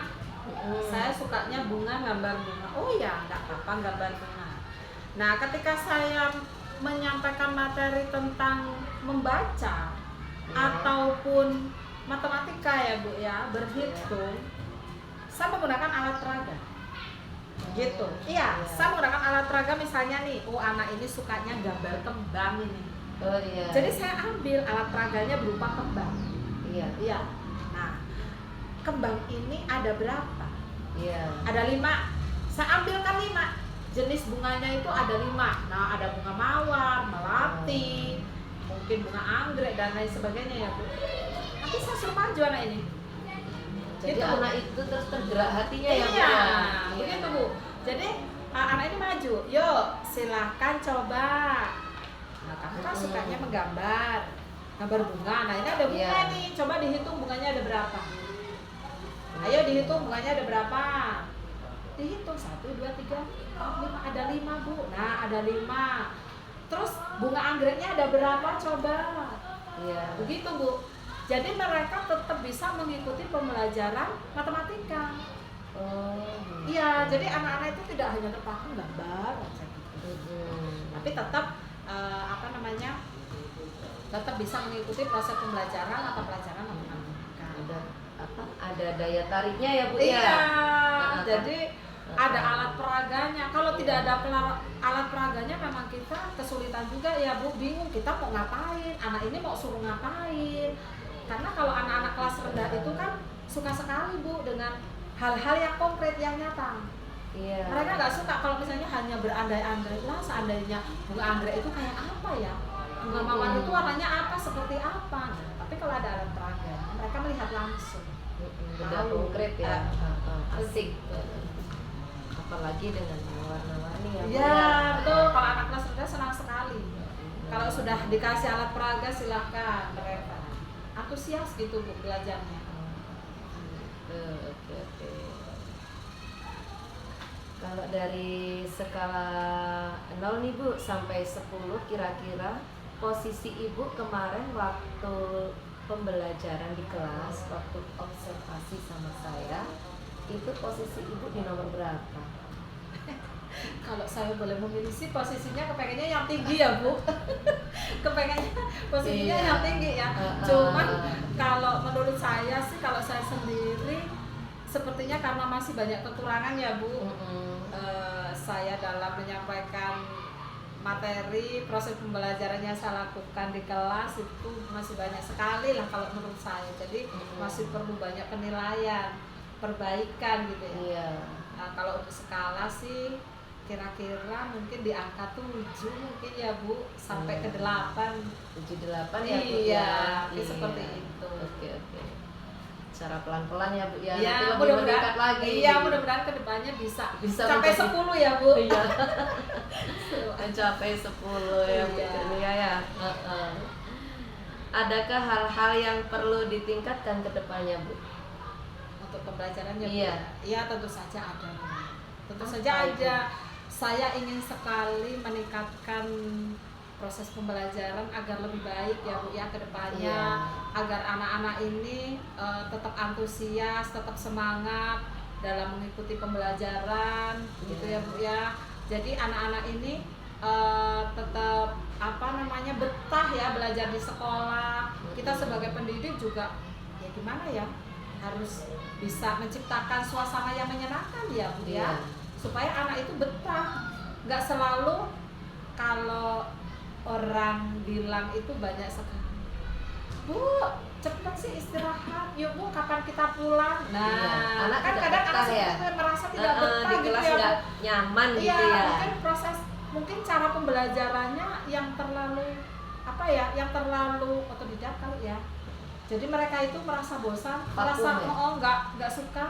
Mm-mm. Saya sukanya bunga, gambar bunga. Oh ya, nggak apa-apa gambar bunga. Nah, ketika saya menyampaikan materi tentang membaca ataupun matematika ya Bu ya, berhitung, saya menggunakan alat peraga. Gitu. Iya, saya menggunakan alat peraga misalnya nih, oh anak ini sukanya gambar kembang ini. Oh iya. Jadi saya ambil alat peraganya berupa kembang. Iya. Iya. Nah, kembang ini ada berapa? Iya. Ada 5. Saya ambilkan 5. Jenis bunganya itu ada 5. Nah, ada bunga mawar, melati, mungkin bunga anggrek dan lain sebagainya ya Bu. Nanti saya suruh maju anak ini. Jadi Gitu. anak itu terus tergerak hatinya ya Bu. Iya, ya? begitu Bu. Jadi anak ini maju, yuk silahkan coba. Nah, kamu kan sukanya menggambar, gambar bunga. Nah ini ada bunga Iya. nih, coba dihitung bunganya ada berapa. Ayo dihitung bunganya ada berapa. Dihitung 1, 2, 3, 4, 5, ada 5 Bu. Nah ada 5. Terus bunga anggreknya ada berapa coba. Iya. Begitu Bu. Jadi mereka tetap bisa mengikuti pembelajaran matematika. Oh. Iya, jadi anak-anak itu tidak hanya terpaku gambar aja gitu. Tapi tetap tetap bisa mengikuti proses pembelajaran atau pelajaran matematika. Ada daya tariknya ya Bu ya. Iya, Nah, jadi ada alat peraganya. Kalau tidak ada alat peraganya memang kita kesulitan juga ya Bu, bingung kita mau ngapain, anak ini mau suruh ngapain. Karena kalau anak-anak kelas rendah itu kan suka sekali Bu dengan hal-hal yang konkret, yang nyata. Iya. Mereka nggak suka kalau misalnya hanya berandai-andai lah, seandainya bunga anggrek itu kayak apa ya, bunga mawar itu warnanya apa, seperti apa. Nah, tapi kalau ada alat peraga mereka melihat langsung. Beda Tahu. konkret ya. Ah. Asik. Apalagi dengan warna-warni ya Bu. Iya betul, kalau anak kelas rendah senang sekali. Kalau sudah dikasih alat peraga silahkan mereka antusias gitu Bu belajarnya. Oke. Kalau dari skala 0 nih Bu sampai 10 kira-kira posisi Ibu kemarin waktu pembelajaran di kelas, waktu observasi sama saya, itu posisi Ibu di nomor berapa? Kalau saya boleh memilih sih posisinya kepengennya yang tinggi ya Bu. Kepengennya posisinya Iya. yang tinggi ya. Cuman kalau menurut saya sih, kalau saya sendiri sepertinya karena masih banyak kekurangan ya Bu. Saya dalam menyampaikan materi, proses pembelajaran yang saya lakukan di kelas itu masih banyak sekali lah kalau menurut saya. Jadi masih perlu banyak penilaian, perbaikan gitu ya. Iya. Nah, kalau untuk skala sih kira-kira mungkin di angka 7 mungkin ya Bu, sampai ke 8. 7, 8 ya Bu Iya, ya. seperti itu. Oke. Cara pelan-pelan ya Bu ya. Iya, Nanti lebih mudah-mudahan meningkat lagi. Iya, mudah-mudahan kedepannya bisa sampai menjadi- 10 ya Bu. Iya. Mencapai 10 ya Bu Iya. Delia ya. Adakah hal-hal yang perlu ditingkatkan ke depannya Bu? Untuk pembelajarannya Bu. Iya. Iya, tentu saja ada. Tentu Apa saja itu? ada. Saya ingin sekali meningkatkan proses pembelajaran agar lebih baik ya Bu ya ke depannya, Iya. agar anak-anak ini tetap antusias, tetap semangat dalam mengikuti pembelajaran gitu ya Bu ya. Jadi anak-anak ini tetap betah ya belajar di sekolah. Kita sebagai pendidik juga ya gimana ya, harus bisa menciptakan suasana yang menyenangkan ya Bu ya, Iya. supaya anak itu betah, nggak selalu kalau orang bilang itu banyak sekali. Bu, cepet sih istirahat. Yuk Bu, kapan kita pulang? Nah, Iya, anak kan tidak kadang betah anak ya? seperti merasa tidak betah di gitu kelas ya, nggak Bu. nyaman Iya, gitu ya. mungkin cara pembelajarannya yang terlalu apa ya, yang terlalu otodidak kali ya. Jadi mereka itu merasa bosan, merasa ya? nggak suka.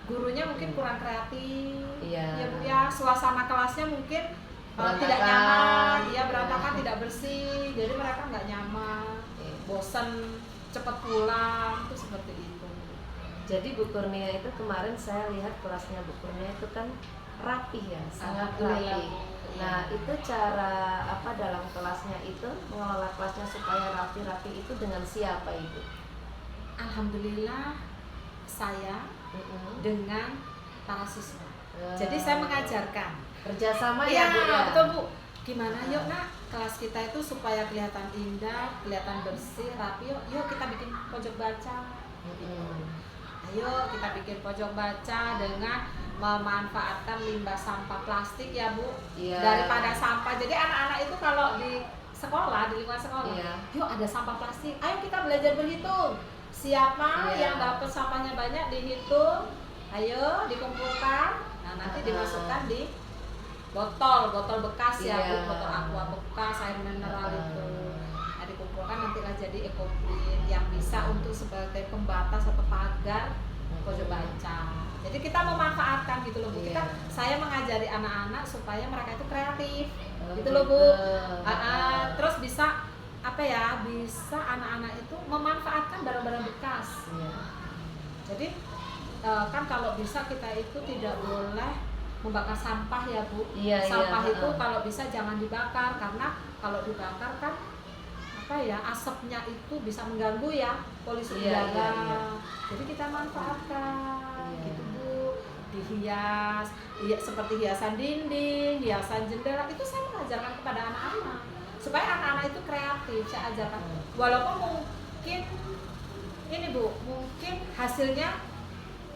Gurunya mungkin kurang kreatif, Iya. ya Bu ya. Suasana kelasnya mungkin Berantakan. tidak nyaman, ya berantakan, Iya. tidak bersih. Jadi mereka nggak nyaman, Iya. bosan, cepat pulang, itu seperti itu. Jadi Bu Kurnia itu kemarin saya lihat kelasnya Bu Kurnia itu kan rapih ya, sangat Alhamdulillah. rapih. Nah itu cara apa dalam kelasnya itu mengelola kelasnya supaya rapi-rapi itu dengan siapa Ibu? Alhamdulillah saya dengan para siswa. Ya. Jadi saya mengajarkan. Kerjasama Iya, ya Bu ya? betul Bu. Gimana yuk nak kelas kita itu supaya kelihatan indah, kelihatan bersih, rapi. Yuk kita bikin pojok baca. Ayo kita bikin pojok baca dengan memanfaatkan limbah sampah plastik ya Bu. Iya. Daripada sampah. Jadi anak-anak itu kalau di sekolah, di lingkungan sekolah, Iya. yuk ada sampah plastik. Ayo kita belajar berhitung. Siapa Iya. yang dapat sampahnya banyak dihitung. Ayo dikumpulkan. Nah, nanti dimasukkan di botol bekas ya Bu, Iya. botol aqua bekas, air mineral itu. Nah, dikumpulkan nantilah jadi ekoprint yang bisa untuk sebagai pembatas atau pagar pojok baca. Jadi kita memanfaatkan gitu loh Bu. Iya. Saya mengajari anak-anak supaya mereka itu kreatif. Oh, Gitu loh Bu. gitu. Terus bisa apa ya? Bisa anak-anak itu memanfaatkan barang-barang bekas. Iya. Jadi kan kalau bisa kita itu tidak boleh membakar sampah ya Bu. Iya, Sampah iya, itu kalau bisa jangan dibakar karena kalau dibakar kan apa ya, asapnya itu bisa mengganggu ya polusi Iya, udara. iya. Jadi kita manfaatkan Iya. gitu Bu. Dihias, seperti hiasan dinding, hiasan jendela, itu saya mengajarkan kepada anak-anak supaya anak-anak itu kreatif. Saya ajarkan walaupun mungkin ini Bu, mungkin hasilnya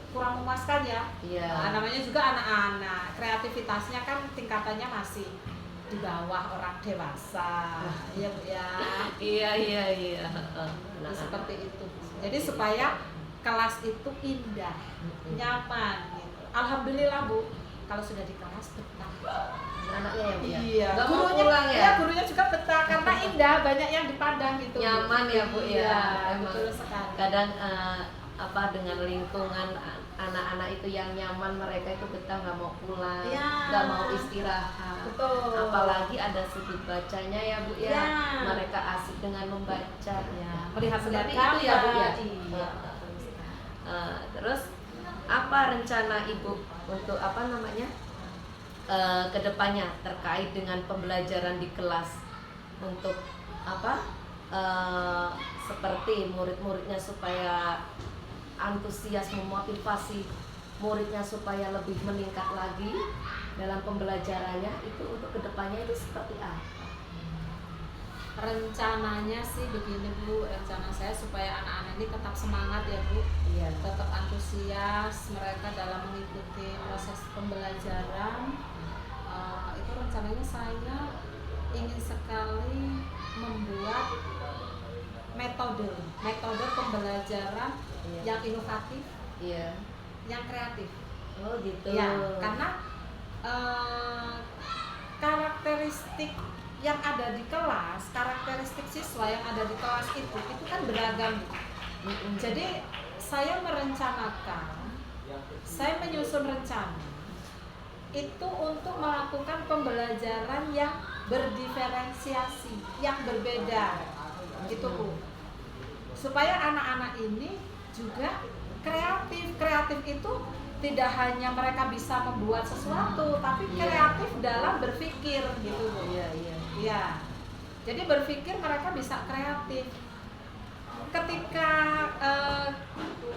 kurang memuaskan ya. Iya. Nah, namanya juga anak-anak, kreativitasnya kan tingkatannya masih di bawah orang dewasa. Iya Bu ya. Iya. Nah, seperti itu. Jadi supaya kelas itu indah, nyaman gitu. Alhamdulillah Bu, kalau sudah di kelas betah. Anaknya ya Bu ya? Iya. Nggak mau pulang ya? Iya, gurunya juga betah karena indah, banyak yang dipandang gitu. Bu. Nyaman ya Bu ya? Iya, Emang betul sekali. kadang apa dengan lingkungan anak-anak itu yang nyaman, mereka itu betah, nggak mau pulang, Iya. nggak mau istirahat. Betul. Apalagi ada sudut bacanya ya Bu ya, Iya. mereka asik dengan membaca. Ya, melihat Seperti itu ya Bu ya. Iya. Terus apa rencana Ibu untuk apa namanya kedepannya terkait dengan pembelajaran di kelas untuk apa seperti murid-muridnya supaya antusias, memotivasi muridnya supaya lebih meningkat lagi dalam pembelajarannya, itu untuk kedepannya itu seperti apa? Rencananya sih begini Bu, rencana saya supaya anak-anak ini tetap semangat ya Bu, Iya. tetap antusias mereka dalam mengikuti proses pembelajaran. Itu rencananya saya ingin sekali membuat metode pembelajaran Iya. yang inovatif, Iya. yang kreatif. Oh gitu. Ya, karena karakteristik yang ada di kelas, karakteristik siswa yang ada di kelas itu kan beragam. Jadi saya merencanakan, saya menyusun rencana itu untuk melakukan pembelajaran yang berdiferensiasi, yang berbeda, gitu Bu. Supaya anak-anak ini juga kreatif. Kreatif itu tidak hanya mereka bisa membuat sesuatu, tapi Iya. kreatif dalam berpikir, gitu Bu. Iya. Ya, jadi berpikir mereka bisa kreatif.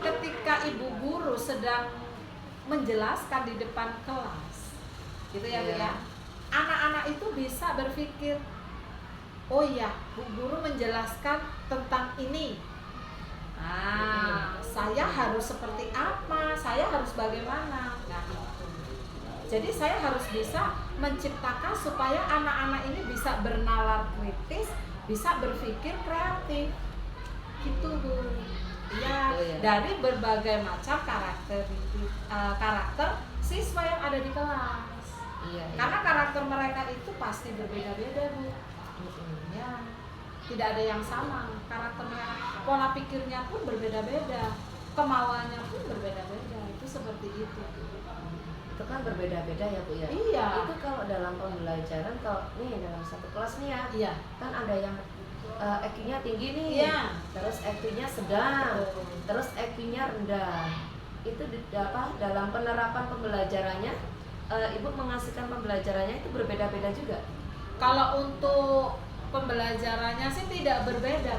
Ketika ibu guru sedang menjelaskan di depan kelas, gitu ya Bu Iya. ya. Anak-anak itu bisa berpikir, oh iya, Bu Guru menjelaskan tentang ini. Saya harus seperti apa? Saya harus bagaimana? Nah, itu. Jadi saya harus bisa menciptakan supaya anak-anak ini bisa bernalar kritis, bisa berpikir kreatif. Gitu Bu. Ya, Gitu ya. dari berbagai macam karakter siswa yang ada di kelas. Iya. Karena karakter mereka itu pasti berbeda-beda Bu. Ya, tidak ada yang sama. Karakter mereka, pola pikirnya pun berbeda-beda, kemauannya pun berbeda-beda. Itu seperti itu. Itu kan berbeda-beda ya Bu ya. Iya. Itu kalau dalam pembelajaran, kalau nih dalam satu kelas nih ya, Iya. kan ada yang EQ-nya tinggi nih, Iya. terus EQ-nya sedang, terus EQ-nya rendah. Itu dalam penerapan pembelajarannya, Ibu mengasihkan pembelajarannya itu berbeda-beda juga. Kalau untuk pembelajarannya sih tidak berbeda,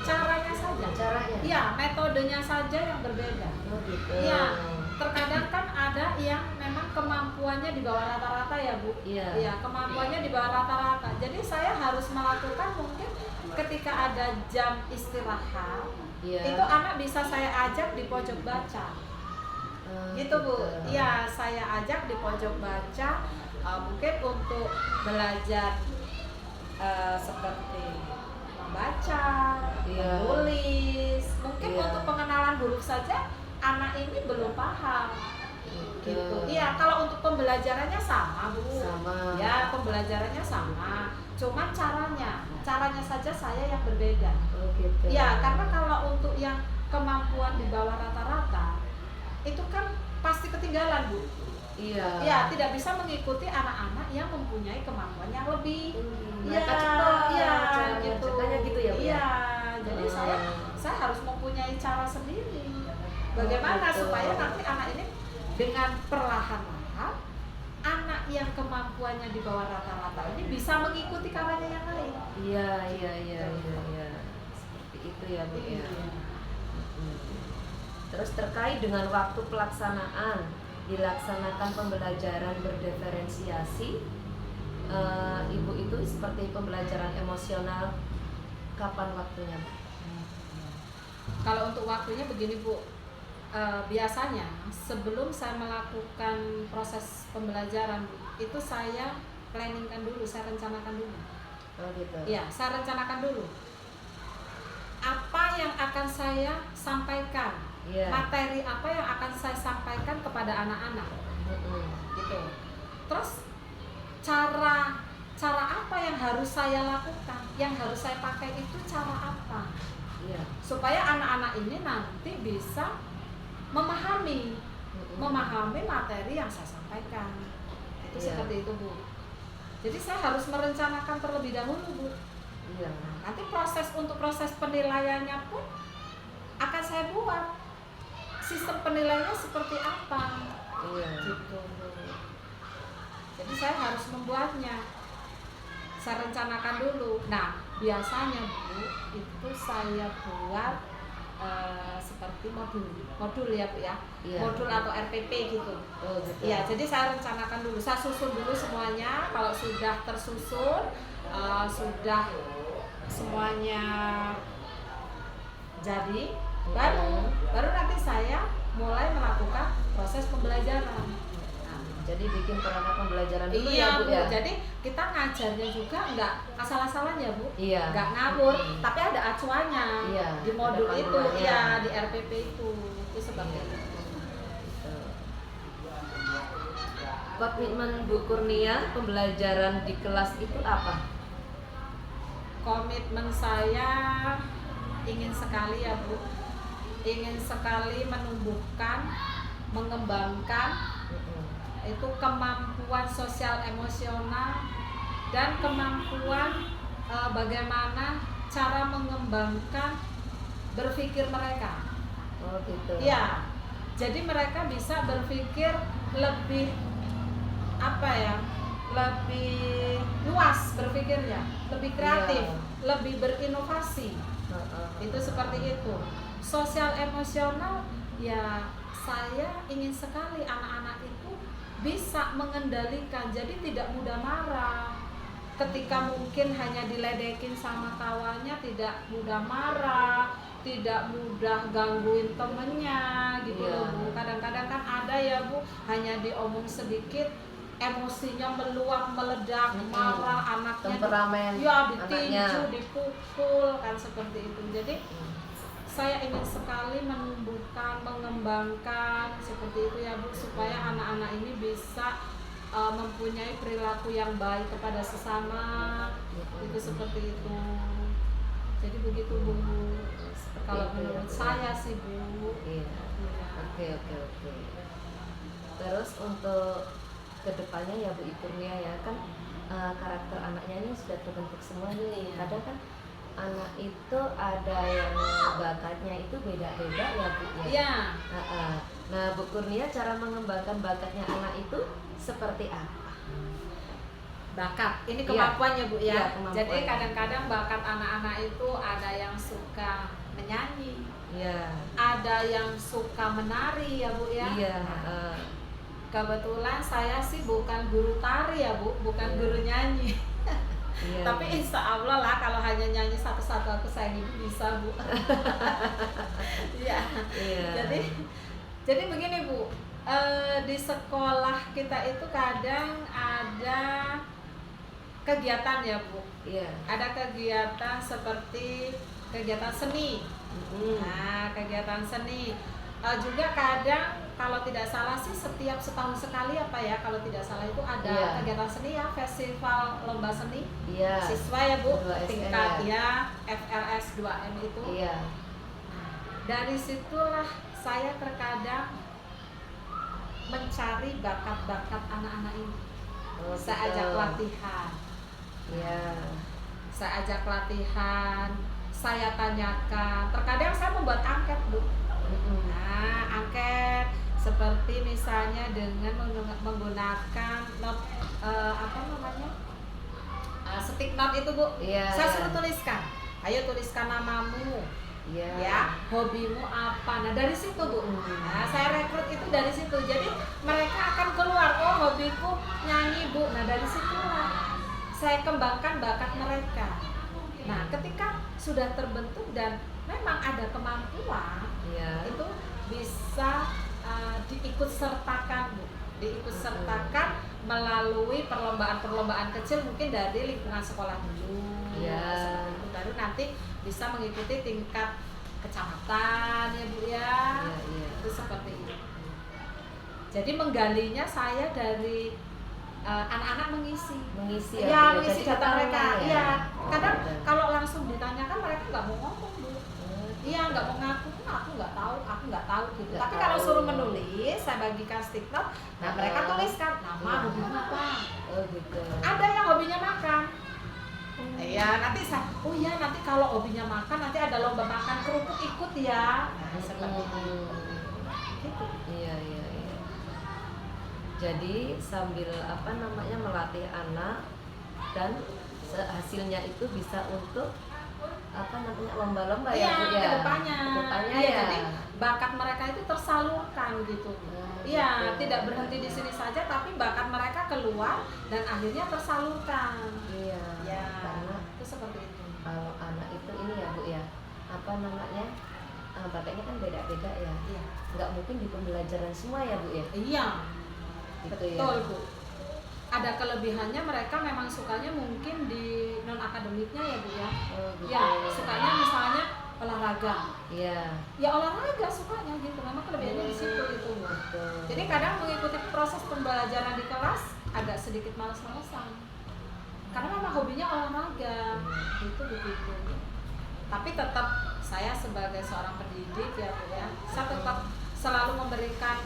caranya saja. Caranya. Iya, metodenya saja yang berbeda. Oh gitu. Iya, terkadang kan ada yang memang kemampuannya di bawah rata-rata ya Bu. Iya. Iya, kemampuannya di bawah rata-rata. Jadi saya harus melakukan mungkin ketika ada jam istirahat, Iya. itu anak bisa saya ajak di pojok baca. Gitu Bu. Iya, saya ajak di pojok baca, mungkin untuk belajar seperti membaca, Iya. menulis, mungkin Iya. untuk pengenalan huruf saja anak ini belum paham. Gitu. Iya, kalau untuk pembelajarannya sama Bu. Sama. Ya, pembelajarannya sama. Cuman caranya saja saya yang berbeda. Oh gitu. Ya, karena kalau untuk yang kemampuan di bawah rata-rata itu kan pasti ketinggalan Bu. Iya. Ya, tidak bisa mengikuti anak-anak yang mempunyai kemampuan yang lebih. Mereka cepat. Iya, Cara gitu. mengerjakannya gitu ya Bu ya. Iya, jadi saya harus mempunyai cara sendiri. Bagaimana gitu. supaya nanti anak ini dengan perlahan-lahan anak yang kemampuannya di bawah rata-rata ini bisa mengikuti kawannya yang lain. Iya. Seperti itu ya Bu ya. Terus terkait dengan waktu pelaksanaan, dilaksanakan pembelajaran berdiferensiasi, Ibu itu seperti pembelajaran emosional, kapan waktunya? Kalau untuk waktunya begini Bu, biasanya sebelum saya melakukan proses pembelajaran itu saya planningkan dulu, saya rencanakan dulu. Oh gitu. Ya, saya rencanakan dulu apa yang akan saya sampaikan, Iya. materi apa yang akan saya sampaikan kepada anak-anak, gitu. Terus cara apa yang harus saya lakukan, yang harus saya pakai itu cara apa, Iya. supaya anak-anak ini nanti bisa memahami materi yang saya sampaikan. Itu Iya. seperti itu Bu. Jadi saya harus merencanakan terlebih dahulu Bu. Iya. Nanti untuk proses penilaiannya pun akan saya buat. Sistem penilaiannya seperti apa? Iya. Gitu. Jadi saya harus membuatnya. Saya rencanakan dulu. Nah, biasanya Bu, itu saya buat seperti modul ya Bu ya. Iya. Modul atau RPP gitu. Oh gitu. Ya, jadi saya rencanakan dulu, saya susun dulu semuanya. Kalau sudah tersusun, sudah semuanya jadi, baru nanti saya mulai melakukan proses pembelajaran. Jadi bikin perangkat pembelajaran dulu ya Iya Bu Bu, ya. jadi kita ngajarnya juga nggak asal-asalan ya Bu, Iya. nggak ngawur, tapi ada acuannya. Iya, Di modul ada itu, panduannya. iya di RPP itu seperti Iya. itu. Gitu. Komitmen Bu Kurnia pembelajaran di kelas itu apa? Komitmen saya ingin sekali ya Bu, ingin sekali menumbuhkan, mengembangkan itu kemampuan sosial emosional dan kemampuan bagaimana cara mengembangkan berpikir mereka. Oh gitu. Ya, jadi mereka bisa berpikir lebih lebih luas berpikirnya, lebih kreatif, lebih berinovasi. Itu seperti itu. Sosial emosional ya, saya ingin sekali anak-anak itu bisa mengendalikan, jadi tidak mudah marah. Ketika mungkin hanya diledekin sama kawannya, tidak mudah marah, tidak mudah gangguin temennya gitu loh Bu. Kadang-kadang kan ada ya Bu, hanya diomong sedikit emosinya meluap, meledak, marah, anaknya Temperamen ya anaknya. ditinju, dipukul kan seperti itu. Jadi saya ingin sekali menumbuhkan, mengembangkan seperti itu ya Bu, supaya anak-anak ini bisa mempunyai perilaku yang baik kepada sesama, itu seperti itu. Jadi begitu Bu, kalau itu ya, menurut Bu. saya sih Bu. Iya. Iya. Oke. Terus untuk kedepannya ya Bu Ibu Kurnia ya kan karakter anaknya ini sudah terbentuk semua nih. Iya. Kadang kan anak itu ada yang bakatnya itu beda-beda ya Bu ya. Iya. Nah Bu Kurnia cara mengembangkan bakatnya anak itu seperti apa? Bakat, ini Iya. kemampuannya Bu ya. Iya, kemampuan. Jadi kadang-kadang bakat anak-anak itu ada yang suka menyanyi, Iya. ada yang suka menari ya Bu ya. Iya. Nah, kebetulan saya sih bukan guru tari ya Bu, bukan Iya. guru nyanyi. Iya. Tapi insya Allah lah kalau hanya nyanyi satu-satu aku sayang ibu bisa Bu. Iya. Iya. Jadi begini Bu, di sekolah kita itu kadang ada kegiatan ya Bu. Iya. Ada kegiatan seperti kegiatan seni. Nah, kegiatan seni juga kadang kalau tidak salah sih setiap setahun sekali apa ya, kalau tidak salah itu ada Iya. kegiatan seni ya, festival lomba seni Iya. siswa ya Bu, 2SN tingkat ya. ya FLS 2M itu. Iya. Dari situlah saya terkadang mencari bakat-bakat anak-anak ini. Oh, Saya gitu. ajak latihan. Iya. Saya ajak latihan, saya tanyakan. Terkadang saya membuat angket, Bu. Nah, angket seperti misalnya dengan menggunakan note apa namanya? Stick note itu, Bu. Iya. Saya suruh tuliskan. Ayo tuliskan namamu. Iya. Ya, hobimu apa? Nah, dari situ Bu. Nah, saya rekrut itu dari situ. Jadi mereka akan keluar, oh hobiku nyanyi Bu. Nah, dari situlah saya kembangkan bakat mereka. Nah, ketika sudah terbentuk dan memang ada kemampuan, Iya. itu bisa diikut sertakan Bu. Diikut sertakan melalui perlombaan-perlombaan kecil mungkin dari lingkungan sekolah dulu. Iya. Seperti itu. Baru nanti bisa mengikuti tingkat kecamatan ya Bu ya. Iya. Itu seperti itu. Jadi menggalinya saya dari anak-anak mengisi Mengisi ya, Bu, mengisi jadi data ketahuan mereka. ya. Iya. Kadang Gitu. kalau langsung ditanyakan mereka nggak mau ngomong Bu. Gitu. Iya, nggak mau ngaku, aku nggak tahu gitu. Nggak Tapi kalau tahu. suruh menulis, saya bagikan stick note. Nah, mereka tuliskan nama, Iya. hobinya apa. Oh gitu. Ada yang hobinya makan. Iya, nanti saya, oh iya nanti kalau hobinya makan nanti ada lomba makan kerupuk ikut ya. Nah, seperti itu. Gitu. Iya. Jadi sambil melatih anak dan hasilnya itu bisa untuk lomba-lomba ya Bu ya. Kedepannya. Kedepannya Iya, ya. jadi bakat mereka itu tersalurkan gitu. Iya, Gitu. tidak berhenti di sini saja, tapi bakat mereka keluar dan akhirnya tersalurkan. Iya. Ya, Karena itu seperti itu. kalau anak itu ini ya Bu ya, bakatnya kan beda-beda ya. Iya. Nggak mungkin di pembelajaran semua ya Bu ya. Iya, Gitu betul ya. Bu. Ada kelebihannya mereka memang sukanya mungkin di non akademiknya ya Bu ya. Oh, gitu. Ya, sukanya misalnya olahraga. Iya. Ya olahraga sukanya gitu. Memang kelebihannya di situ itu Bu. Betul. Jadi kadang mengikuti proses pembelajaran di kelas agak sedikit malas-malasan. Karena memang hobinya olahraga. Itu begitu. Tapi tetap saya sebagai seorang pendidik ya Bu ya, saya tetap selalu memberikan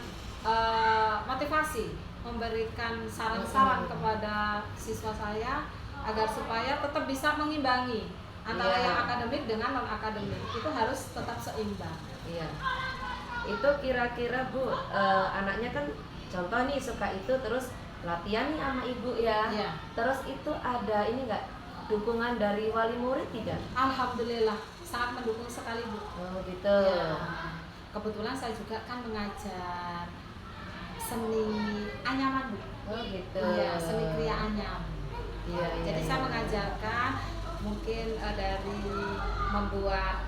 motivasi, memberikan saran-saran kepada siswa saya agar supaya tetap bisa mengimbangi antara Iya. yang akademik dengan non akademik. Itu harus tetap seimbang. Iya. Itu kira-kira Bu, anaknya kan contoh nih suka itu terus latihan nih sama ibu ya. Iya. Terus itu ada ini enggak dukungan dari wali murid tidak? Alhamdulillah sangat mendukung sekali Bu. Oh gitu. Ya, kebetulan saya juga kan mengajar seni anyaman Bu. Oh gitu. Iya, seni kriya anyam. Iya. Jadi saya mengajarkan mungkin dari membuat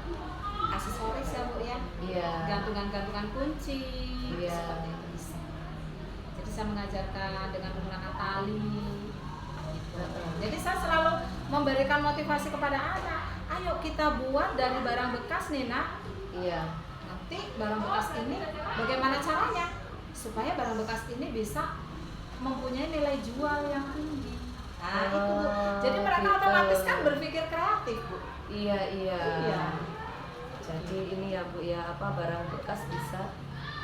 aksesoris ya Bu ya. Iya. Gantungan-gantungan kunci Iya. seperti itu bisa. Jadi bisa mengajarkan dengan menggunakan tali. Gitu. Jadi saya selalu memberikan motivasi kepada anak, ayo kita buat dari barang bekas nih nak. Iya. Nanti barang bekas ini bagaimana caranya supaya barang bekas ini bisa mempunyai nilai jual yang tinggi. Nah, itu Bu. Jadi mereka gitu. otomatis kan berpikir kreatif, Bu. Iya. Iya. Jadi ini ya Bu ya, apa barang bekas bisa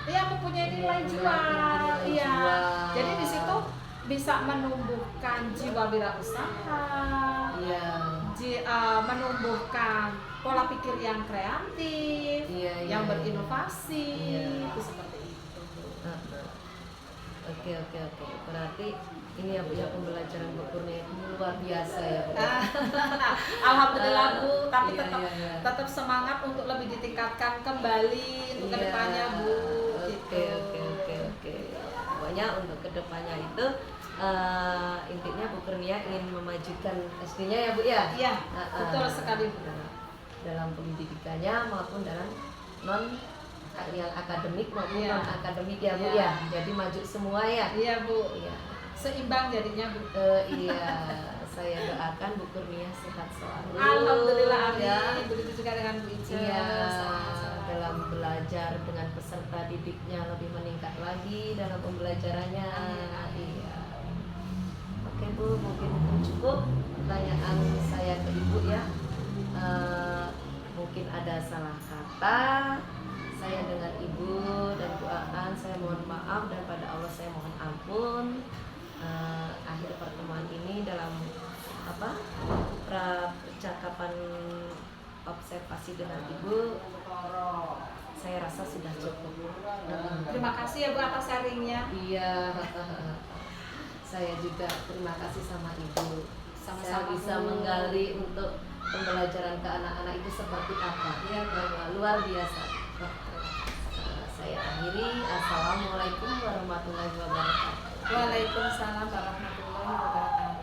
Iya, mempunyai nilai Iya, jual. nilai Iya. jual. Jadi di situ bisa menumbuhkan jiwa wirausaha. iya. Menumbuhkan pola pikir yang kreatif, Iya, yang iya. berinovasi. Iya. Itu seperti itu, Bu. Oke. Berarti ini ya Bu ya, pembelajaran Bu Kurnia ini luar biasa ya Bu. Alhamdulillah Bu, tapi Iya, tetap iya. tetap semangat untuk lebih ditingkatkan kembali untuk Iya. kedepannya Bu. Oke. Gitu. Pokoknya untuk kedepannya itu intinya Bu Kurnia ingin memajukan SD-nya ya Bu ya. Iya, betul sekali Bu. Dalam pendidikannya maupun dalam non yang akademik maupun Iya. non akademik ya Bu Iya. ya. Jadi maju semua ya. Iya Bu, Iya. seimbang jadinya Bu. Iya, saya doakan Bu Kurnia sehat selalu. Alhamdulillah, amin. Ya. Begitu juga dengan Bu Ica. Iya, Sama-sama. dalam belajar dengan peserta didiknya lebih meningkat lagi dalam pembelajarannya. Amin. Iya. Oke Bu, mungkin cukup pertanyaan saya ke Ibu ya. Mungkin ada salah kata saya dengan Ibu dan Bu Aan, saya mohon maaf dan pada Allah saya mohon ampun. Akhir pertemuan ini dalam percakapan observasi dengan Ibu, saya rasa sudah cukup. Terima kasih ya Bu atas sharingnya. Iya, saya juga terima kasih sama Ibu. Saya Sama-sama, bisa Bu. menggali untuk pembelajaran ke anak-anak itu seperti apa. Iya, Bu. Luar biasa. Saya akhiri. Assalamualaikum warahmatullahi wabarakatuh. Waalaikumsalam warahmatullahi wabarakatuh.